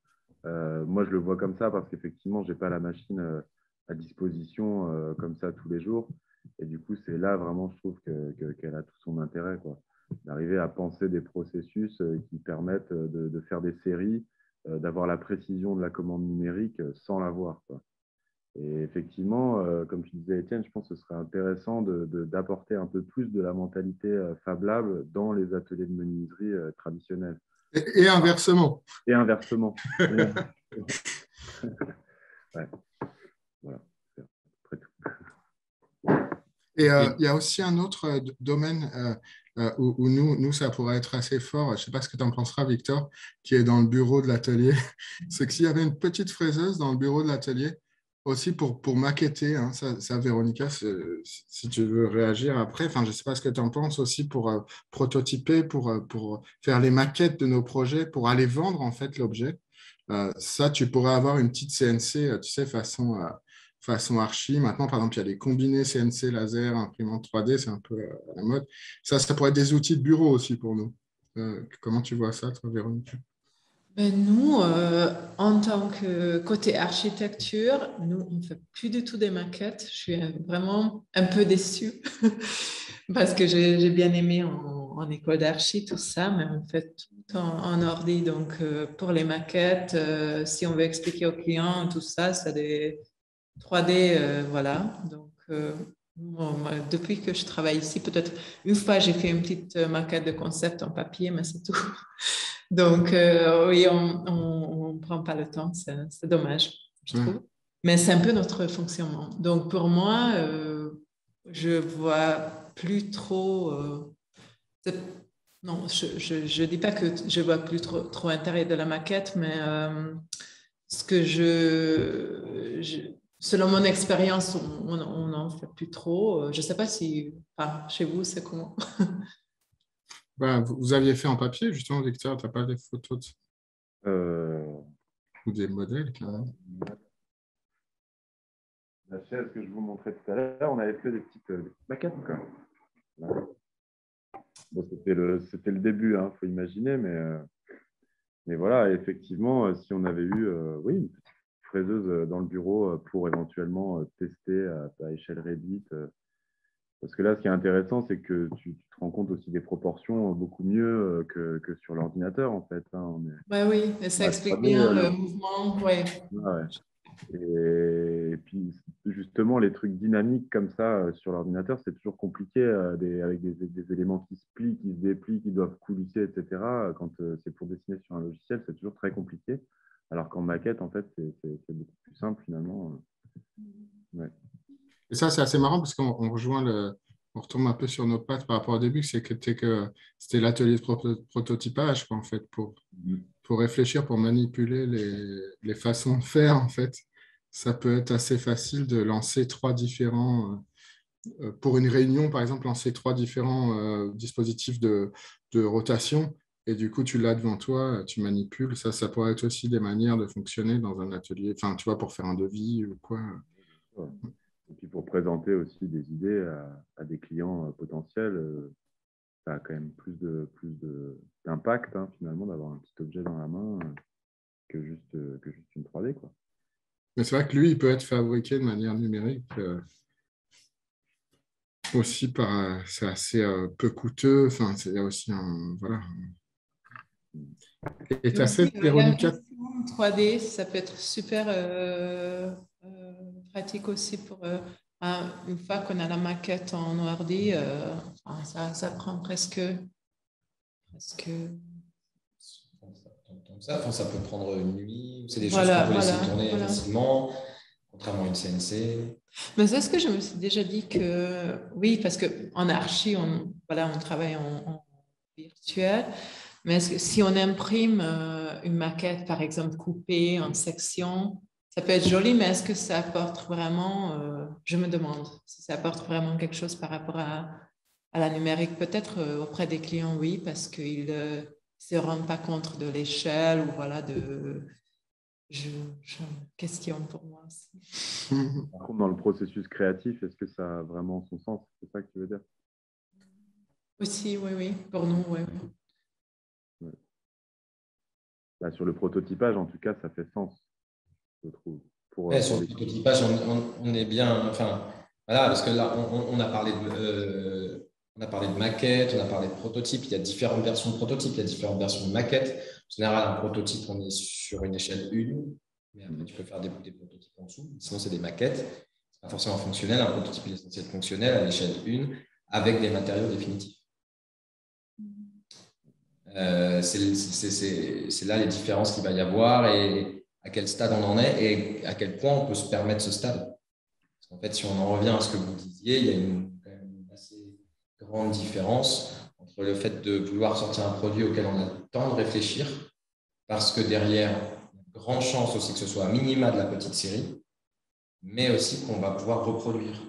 Moi, je le vois comme ça parce qu'effectivement, je n'ai pas la machine à disposition comme ça tous les jours. Et du coup, c'est là vraiment, je trouve qu'elle a tout son intérêt, quoi. D'arriver à penser des processus qui permettent de faire des séries, d'avoir la précision de la commande numérique sans l'avoir, quoi. Et effectivement, comme tu disais, Étienne, je pense que ce serait intéressant d'apporter un peu plus de la mentalité Fab Lab dans les ateliers de menuiserie traditionnels. Et inversement. Et inversement. Ouais. Voilà, c'est à peu près tout. Et il y a aussi un autre domaine où nous, ça pourrait être assez fort. Je ne sais pas ce que tu en penseras, Victor, qui est dans le bureau de l'atelier. C'est que s'il y avait une petite fraiseuse dans le bureau de l'atelier, aussi pour maqueter, hein, ça, Véronica, si tu veux réagir après, enfin, je ne sais pas ce que tu en penses aussi pour prototyper, pour faire les maquettes de nos projets, pour aller vendre en fait l'objet. Ça, tu pourrais avoir une petite CNC, tu sais, façon archi. Maintenant, par exemple, il y a les combinés CNC, laser, imprimante 3D, c'est un peu à la mode. Ça pourrait être des outils de bureau aussi pour nous. Comment tu vois ça, toi, Véronica? Ben nous, en tant que côté architecture, nous, on ne fait plus du tout des maquettes. Je suis vraiment un peu déçue parce que j'ai bien aimé en école d'archi tout ça, mais on fait tout en ordi. Donc, pour les maquettes, si on veut expliquer aux clients tout ça, c'est des 3D, voilà. Donc, bon, depuis que je travaille ici, peut-être une fois, j'ai fait une petite maquette de concept en papier, mais c'est tout. Donc, oui, on ne prend pas le temps, c'est dommage, je trouve. Mais c'est un peu notre fonctionnement. Donc, pour moi, je vois plus trop. Non, je dis pas que je vois plus trop l'intérêt de la maquette, mais ce que selon mon expérience, on n'en fait plus trop. Je sais pas si, enfin, chez vous, c'est comment? Ben, vous aviez fait en papier, justement, Victor, tu n'as pas des photos Euh, ou des modèles, carrément. la chaise que je vous montrais tout à l'heure, on avait fait des petites maquettes, quoi. Voilà. Bon, c'était le début, hein, faut imaginer, mais voilà, effectivement, si on avait eu oui, une petite fraiseuse dans le bureau pour éventuellement tester à échelle réduite. Parce que là, ce qui est intéressant, c'est que tu te rends compte aussi des proportions beaucoup mieux que sur l'ordinateur, en fait. Hein. Ouais, oui, et ça Ouais, explique 3D, bien le mouvement. Ouais. ouais. Et puis, justement, les trucs dynamiques comme ça sur l'ordinateur, c'est toujours compliqué avec des éléments qui se plient, qui se déplient, qui doivent coulisser, etc. Quand c'est pour dessiner sur un logiciel, c'est toujours très compliqué. Alors qu'en maquette, en fait, c'est beaucoup plus simple finalement. Ouais. Et ça, c'est assez marrant parce qu'on rejoint on retombe un peu sur nos pattes par rapport au début, que c'était l'atelier de prototypage, quoi, en fait, pour réfléchir, pour manipuler les façons de faire, en fait. Ça peut être assez facile de lancer pour une réunion, par exemple, lancer trois différents dispositifs de rotation. Et du coup, tu l'as devant toi, tu manipules. Ça pourrait être aussi des manières de fonctionner dans un atelier, enfin, tu vois, pour faire un devis ou quoi. Ouais. Et puis pour présenter aussi des idées à des clients potentiels, ça a quand même d'impact hein, finalement d'avoir un petit objet dans la main que juste une 3D, quoi. Mais c'est vrai que lui, il peut être fabriqué de manière numérique aussi c'est assez peu coûteux. Enfin, c'est aussi un, voilà. Et Et tu as aussi, cette reliquat. l'impression 3D, ça peut être super pratique aussi pour une fois qu'on a la maquette en ordi, enfin, ça prend presque. Tant que ça, enfin, ça peut prendre une nuit. C'est des choses qu'on Voilà, peut laisser voilà, tourner voilà. facilement, contrairement à une CNC. Mais c'est ce que je me suis déjà dit que oui, parce qu'en archi, on travaille en virtuel. Mais si on imprime une maquette, par exemple, coupée en sections, ça peut être joli, mais est-ce que ça apporte vraiment, je me demande, si ça apporte vraiment quelque chose par rapport à la numérique, peut-être auprès des clients, oui, parce qu'ils ne se rendent pas compte de l'échelle ou voilà, je, question pour moi aussi. Par contre, dans le processus créatif, est-ce que ça a vraiment son sens? C'est ça que tu veux dire? Aussi, oui, oui, pour nous, oui. Ouais. Bah, sur le prototypage, en tout cas, ça fait sens, je trouve. Ouais, sur Pour le les... prototypage, on est bien. Enfin, voilà, parce que là, on a parlé de maquette, on a parlé de prototype. Il y a différentes versions de prototype, il y a différentes versions de maquette. En général, un prototype, on est sur une échelle 1, mais après, tu peux faire des prototypes en dessous. Sinon, c'est des maquettes. Ce n'est pas forcément fonctionnel. Un prototype il est censé être fonctionnel à l'échelle 1 avec des matériaux définitifs. C'est là les différences qu'il va y avoir et à quel stade on en est et à quel point on peut se permettre ce stade. Parce qu'en fait, si on en revient à ce que vous disiez, il y a quand même une assez grande différence entre le fait de vouloir sortir un produit auquel on a le temps de réfléchir, parce que derrière, il y a de grandes chances aussi que ce soit à minima de la petite série, mais aussi qu'on va pouvoir reproduire.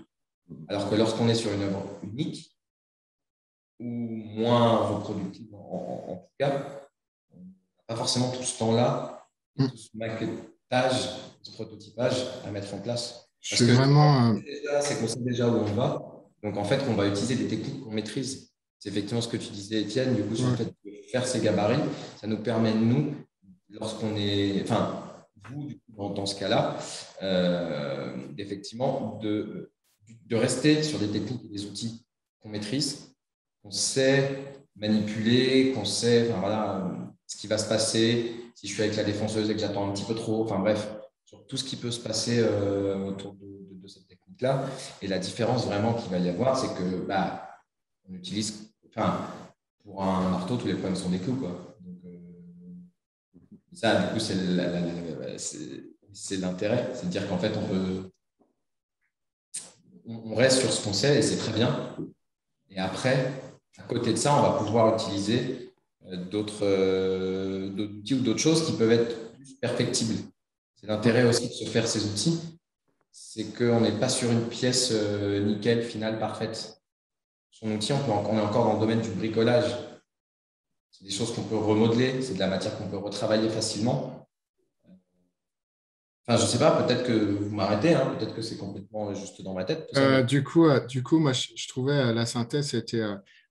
Alors que lorsqu'on est sur une œuvre unique, ou moins reproductive en tout cas, on n'a pas forcément tout ce temps-là, et tout ce maquettage, ce prototypage à mettre en place. Je Parce suis que vraiment. c'est qu'on sait déjà où on va. Donc, en fait, on va utiliser des techniques qu'on maîtrise. C'est effectivement ce que tu disais, Étienne, du coup, sur le fait de faire ces gabarits. Ça nous permet, nous, lorsqu'on est. Enfin, vous, du coup, dans ce cas-là, effectivement, de rester sur des techniques et des outils qu'on maîtrise, qu'on sait manipuler, qu'on sait enfin, voilà, ce qui va se passer si je suis avec la défenseuse et que j'attends un petit peu trop. Enfin bref, sur tout ce qui peut se passer autour de cette technique-là. Et la différence vraiment qu'il va y avoir, c'est que on utilise, enfin, pour un marteau, tous les problèmes sont des clous, quoi. Donc, ça, du coup, c'est l'intérêt. C'est de dire qu'en fait, on reste sur ce qu'on sait et c'est très bien. Et après, à côté de ça, on va pouvoir utiliser d'autres outils ou d'autres choses qui peuvent être plus perfectibles. C'est l'intérêt aussi de se faire ces outils, c'est qu'on n'est pas sur une pièce nickel, finale, parfaite. Son outil, on est encore dans le domaine du bricolage. C'est des choses qu'on peut remodeler, c'est de la matière qu'on peut retravailler facilement. Enfin, je ne sais pas, peut-être que vous m'arrêtez, hein, peut-être que c'est complètement juste dans ma tête, tout ça. Du coup, moi, je trouvais la synthèse, c'était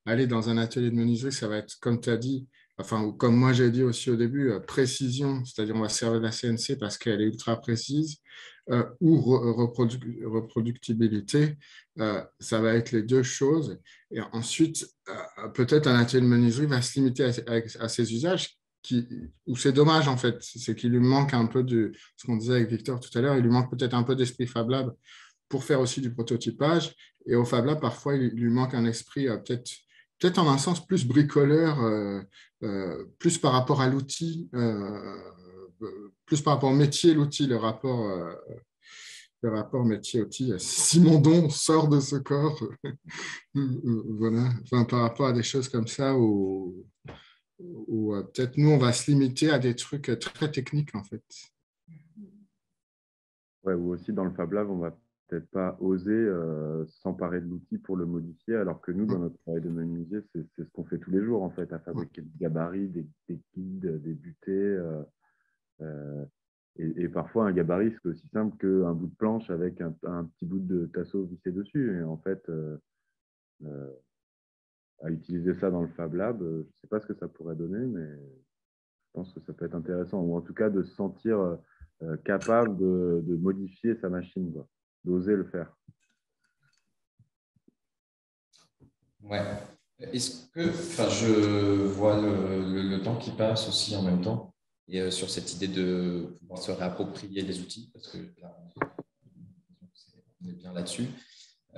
aller dans un atelier de menuiserie, ça va être, comme tu as dit, enfin, ou comme moi j'ai dit aussi au début, précision, c'est-à-dire on va servir la CNC parce qu'elle est ultra précise, ou reproductibilité, ça va être les deux choses. Et ensuite, peut-être un atelier de menuiserie va se limiter à ces usages. Ou c'est dommage en fait, c'est qu'il lui manque un peu de ce qu'on disait avec Victor tout à l'heure, il lui manque peut-être un peu d'esprit Fab Lab pour faire aussi du prototypage. Et au Fab Lab, parfois, il lui manque un esprit peut-être en un sens plus bricoleur, plus par rapport à l'outil, plus par rapport au métier, l'outil, le rapport métier-outil. Simondon sort de ce corps. Voilà. Enfin, par rapport à des choses comme ça où peut-être nous, on va se limiter à des trucs très techniques, en fait. Ouais, ou aussi dans le Fab Lab, on va peut-être pas oser s'emparer de l'outil pour le modifier, alors que nous, dans notre travail de menuisier, c'est ce qu'on fait tous les jours, en fait, à fabriquer des gabarits, des guides, des butées. Et parfois, un gabarit, c'est aussi simple qu'un bout de planche avec un petit bout de tasseau vissé dessus. Et en fait, à utiliser ça dans le Fab Lab, je ne sais pas ce que ça pourrait donner, mais je pense que ça peut être intéressant, ou en tout cas de se sentir capable de modifier sa machine, d'oser le faire. Ouais. Est-ce que, enfin, je vois le temps qui passe aussi en même temps, et sur cette idée de pouvoir se réapproprier les outils, parce que là, on est bien là-dessus.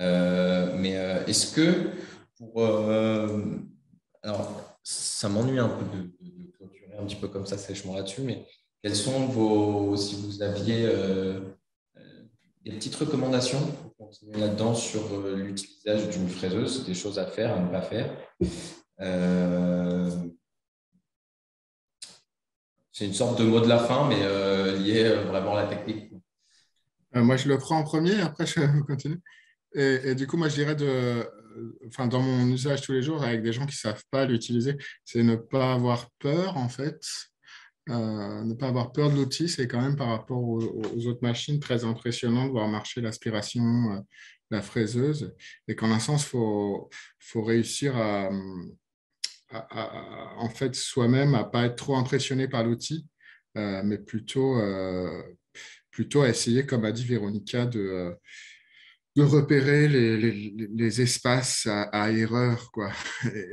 Mais est-ce que alors, ça m'ennuie un peu de clôturer un petit peu comme ça sèchement là-dessus, mais quelles sont si vous aviez des petites recommandations pour continuer là-dedans sur l'utilisation d'une fraiseuse, des choses à faire, à ne pas faire. C'est une sorte de mot de la fin, mais lié vraiment à la technique. Moi, je le prends en premier, après je continue. Et du coup, moi, je dirais enfin, dans mon usage tous les jours, avec des gens qui ne savent pas l'utiliser, c'est ne pas avoir peur, en fait. Ne pas avoir peur de l'outil, c'est quand même par rapport aux autres machines très impressionnant de voir marcher l'aspiration, la fraiseuse. Et qu'en un sens, faut réussir en fait, soi-même, à ne pas être trop impressionné par l'outil, mais plutôt à essayer, comme a dit Véronica, de repérer les espaces à erreur, quoi.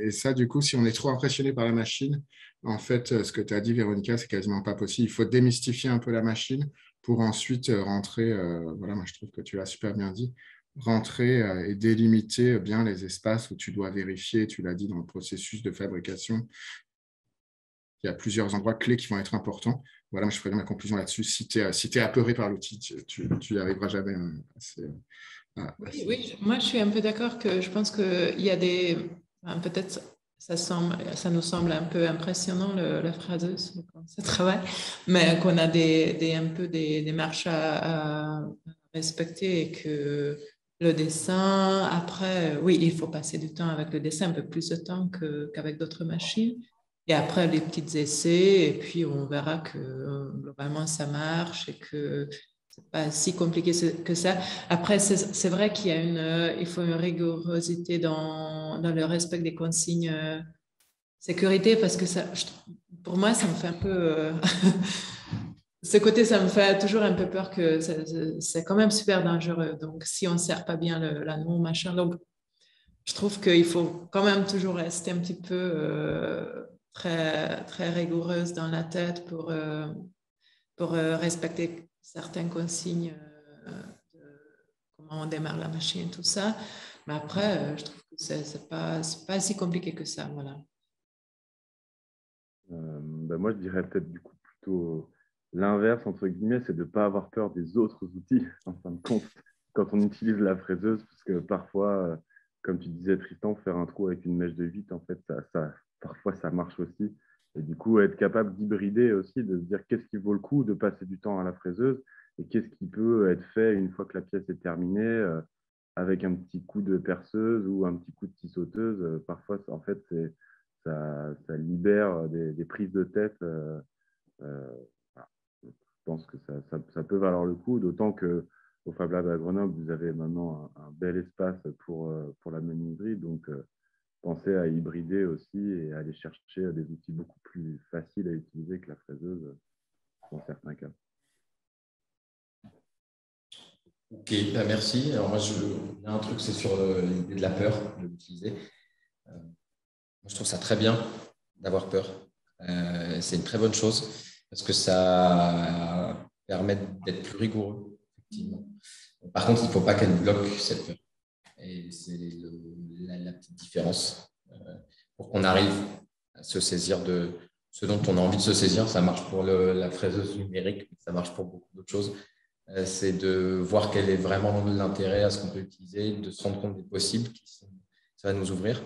Et ça, du coup, si on est trop impressionné par la machine, en fait, ce que tu as dit, Véronica, c'est quasiment pas possible. Il faut démystifier un peu la machine pour ensuite rentrer, voilà, moi je trouve que tu l'as super bien dit, rentrer et délimiter bien les espaces où tu dois vérifier, tu l'as dit dans le processus de fabrication. Il y a plusieurs endroits clés qui vont être importants. Voilà, moi, je ferai ma conclusion là-dessus. Si tu es apeuré par l'outil, tu n'y arriveras jamais. Oui, oui, moi je suis un peu d'accord que je pense qu'il y a peut-être ça nous semble un peu impressionnant la phraseuse quand ça travaille, mais qu'on a un peu des marches à respecter et que le dessin, après, oui, il faut passer du temps avec le dessin, un peu plus de temps qu'avec d'autres machines. Et après, les petits essais, et puis on verra que globalement ça marche et que c'est pas si compliqué que ça. Après, c'est vrai il faut une rigorosité dans le respect des consignes sécurité parce que pour moi, ça me fait un peu. Ce côté, ça me fait toujours un peu peur que c'est quand même super dangereux. Donc, si on ne sert pas bien l'anneau, machin. Donc, je trouve qu'il faut quand même toujours rester un petit peu très, très rigoureuse dans la tête pour respecter certaines consignes de comment on démarre la machine, tout ça. Mais après, je trouve que c'est pas si compliqué que ça. Voilà. Moi, je dirais peut-être du coup plutôt l'inverse, entre guillemets, c'est de ne pas avoir peur des autres outils, en fin de compte. quand on utilise la fraiseuse, parce que parfois, comme tu disais, Tristan, faire un trou avec une mèche de 8, en fait, parfois, ça marche aussi. Et du coup, être capable d'hybrider aussi, de se dire qu'est-ce qui vaut le coup de passer du temps à la fraiseuse et qu'est-ce qui peut être fait une fois que la pièce est terminée avec un petit coup de perceuse ou un petit coup de scie sauteuse. Parfois, en fait, ça libère des prises de tête. Euh, voilà. Je pense que ça peut valoir le coup, d'autant que au Fab Lab à Grenoble, vous avez maintenant un bel espace pour la menuiserie. Donc, pensez à hybrider aussi et à aller chercher des outils beaucoup plus faciles à utiliser que la fraiseuse dans certains cas. Ok, bah merci. Alors moi, il y a un truc, c'est sur l'idée de la peur, de l'utiliser. Moi, je trouve ça très bien d'avoir peur. C'est une très bonne chose parce que ça permet d'être plus rigoureux, effectivement. Par contre, il ne faut pas qu'elle bloque cette peur. Et c'est la petite différence pour qu'on arrive à se saisir de ce dont on a envie de se saisir. Ça marche pour la fraiseuse numérique, mais ça marche pour beaucoup d'autres choses. C'est de voir quel est vraiment l'intérêt à ce qu'on peut utiliser, de se rendre compte des possibles, ça va nous ouvrir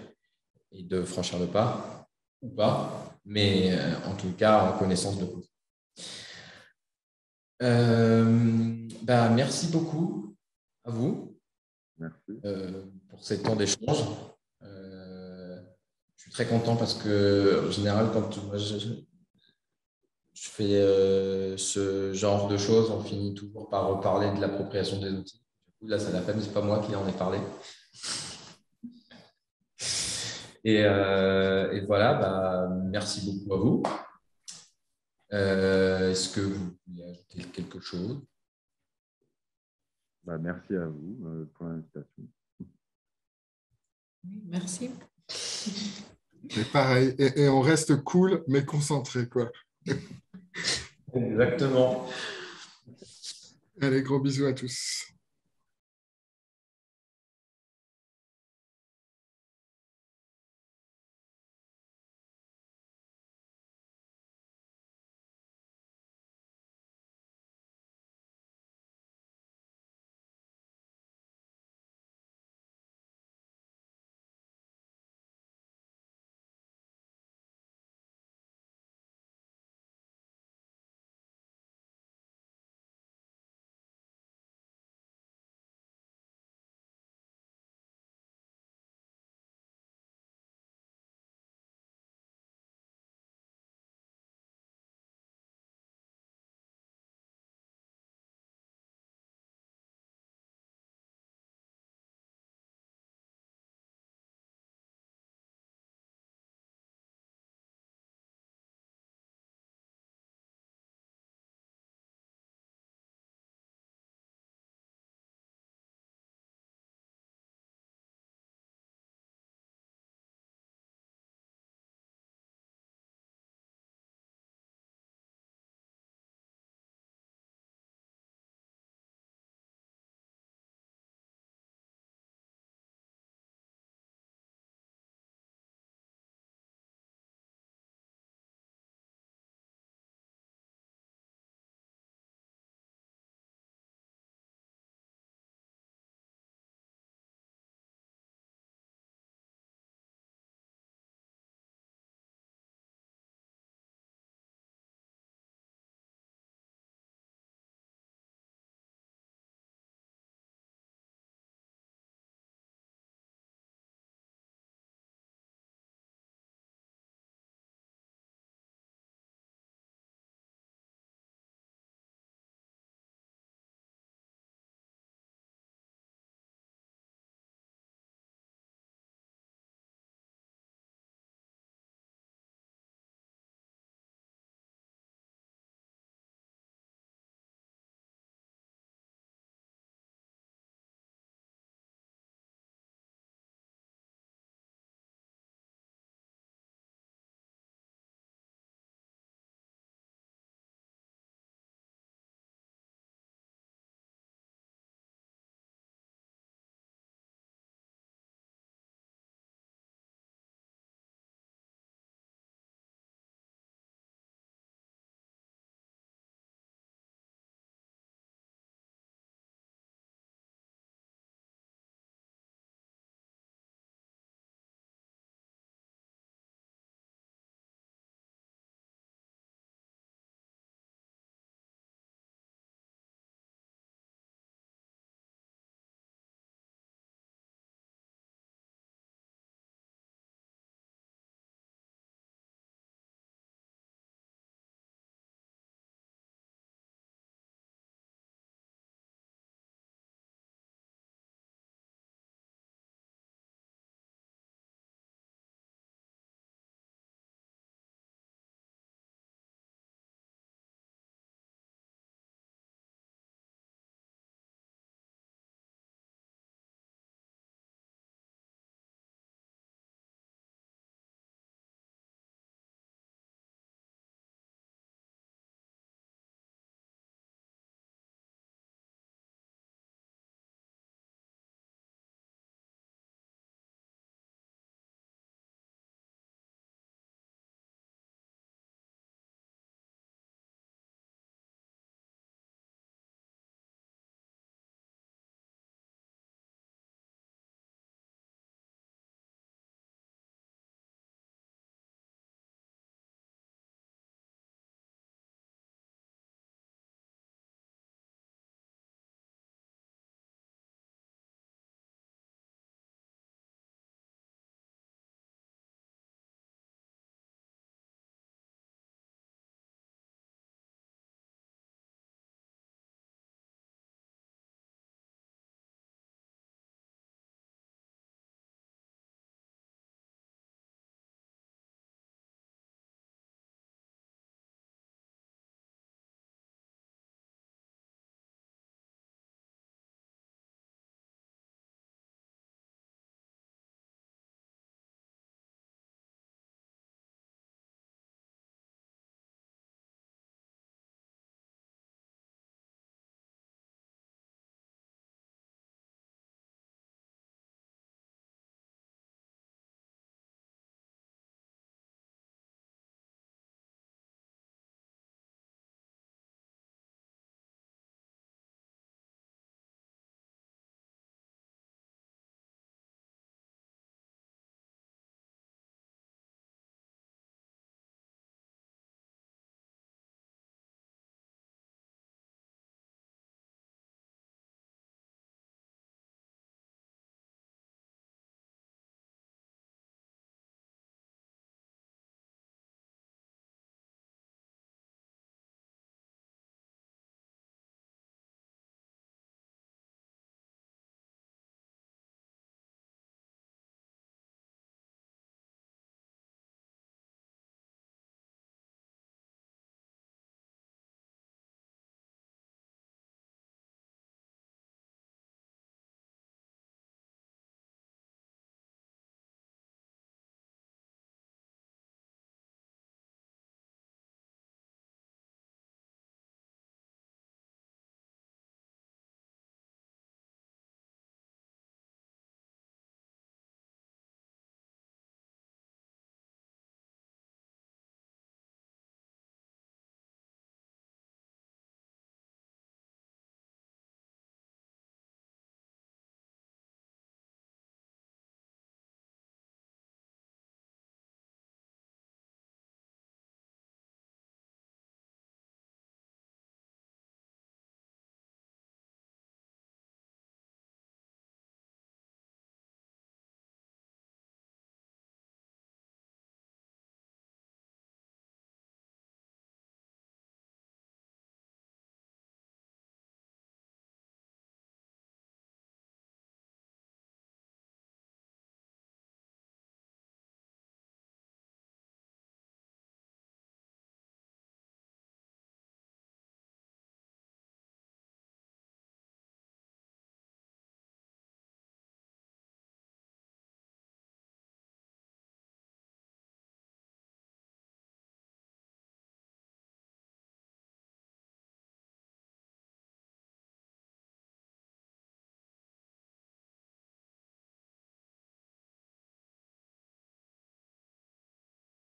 et de franchir le pas ou pas, mais en tout cas en connaissance de cause. Merci beaucoup à vous. Merci. Pour ces temps d'échange. Je suis très content parce que, en général, quand moi, je fais ce genre de choses, on finit toujours par reparler de l'appropriation des outils. Du coup, là, c'est la peine, c'est pas moi qui en ai parlé. Et voilà, merci beaucoup à vous. Est-ce que vous voulez ajouter quelque chose? Merci à vous pour l'invitation. Merci. Et pareil, et on reste cool, mais concentré, quoi. Exactement. Allez, gros bisous à tous.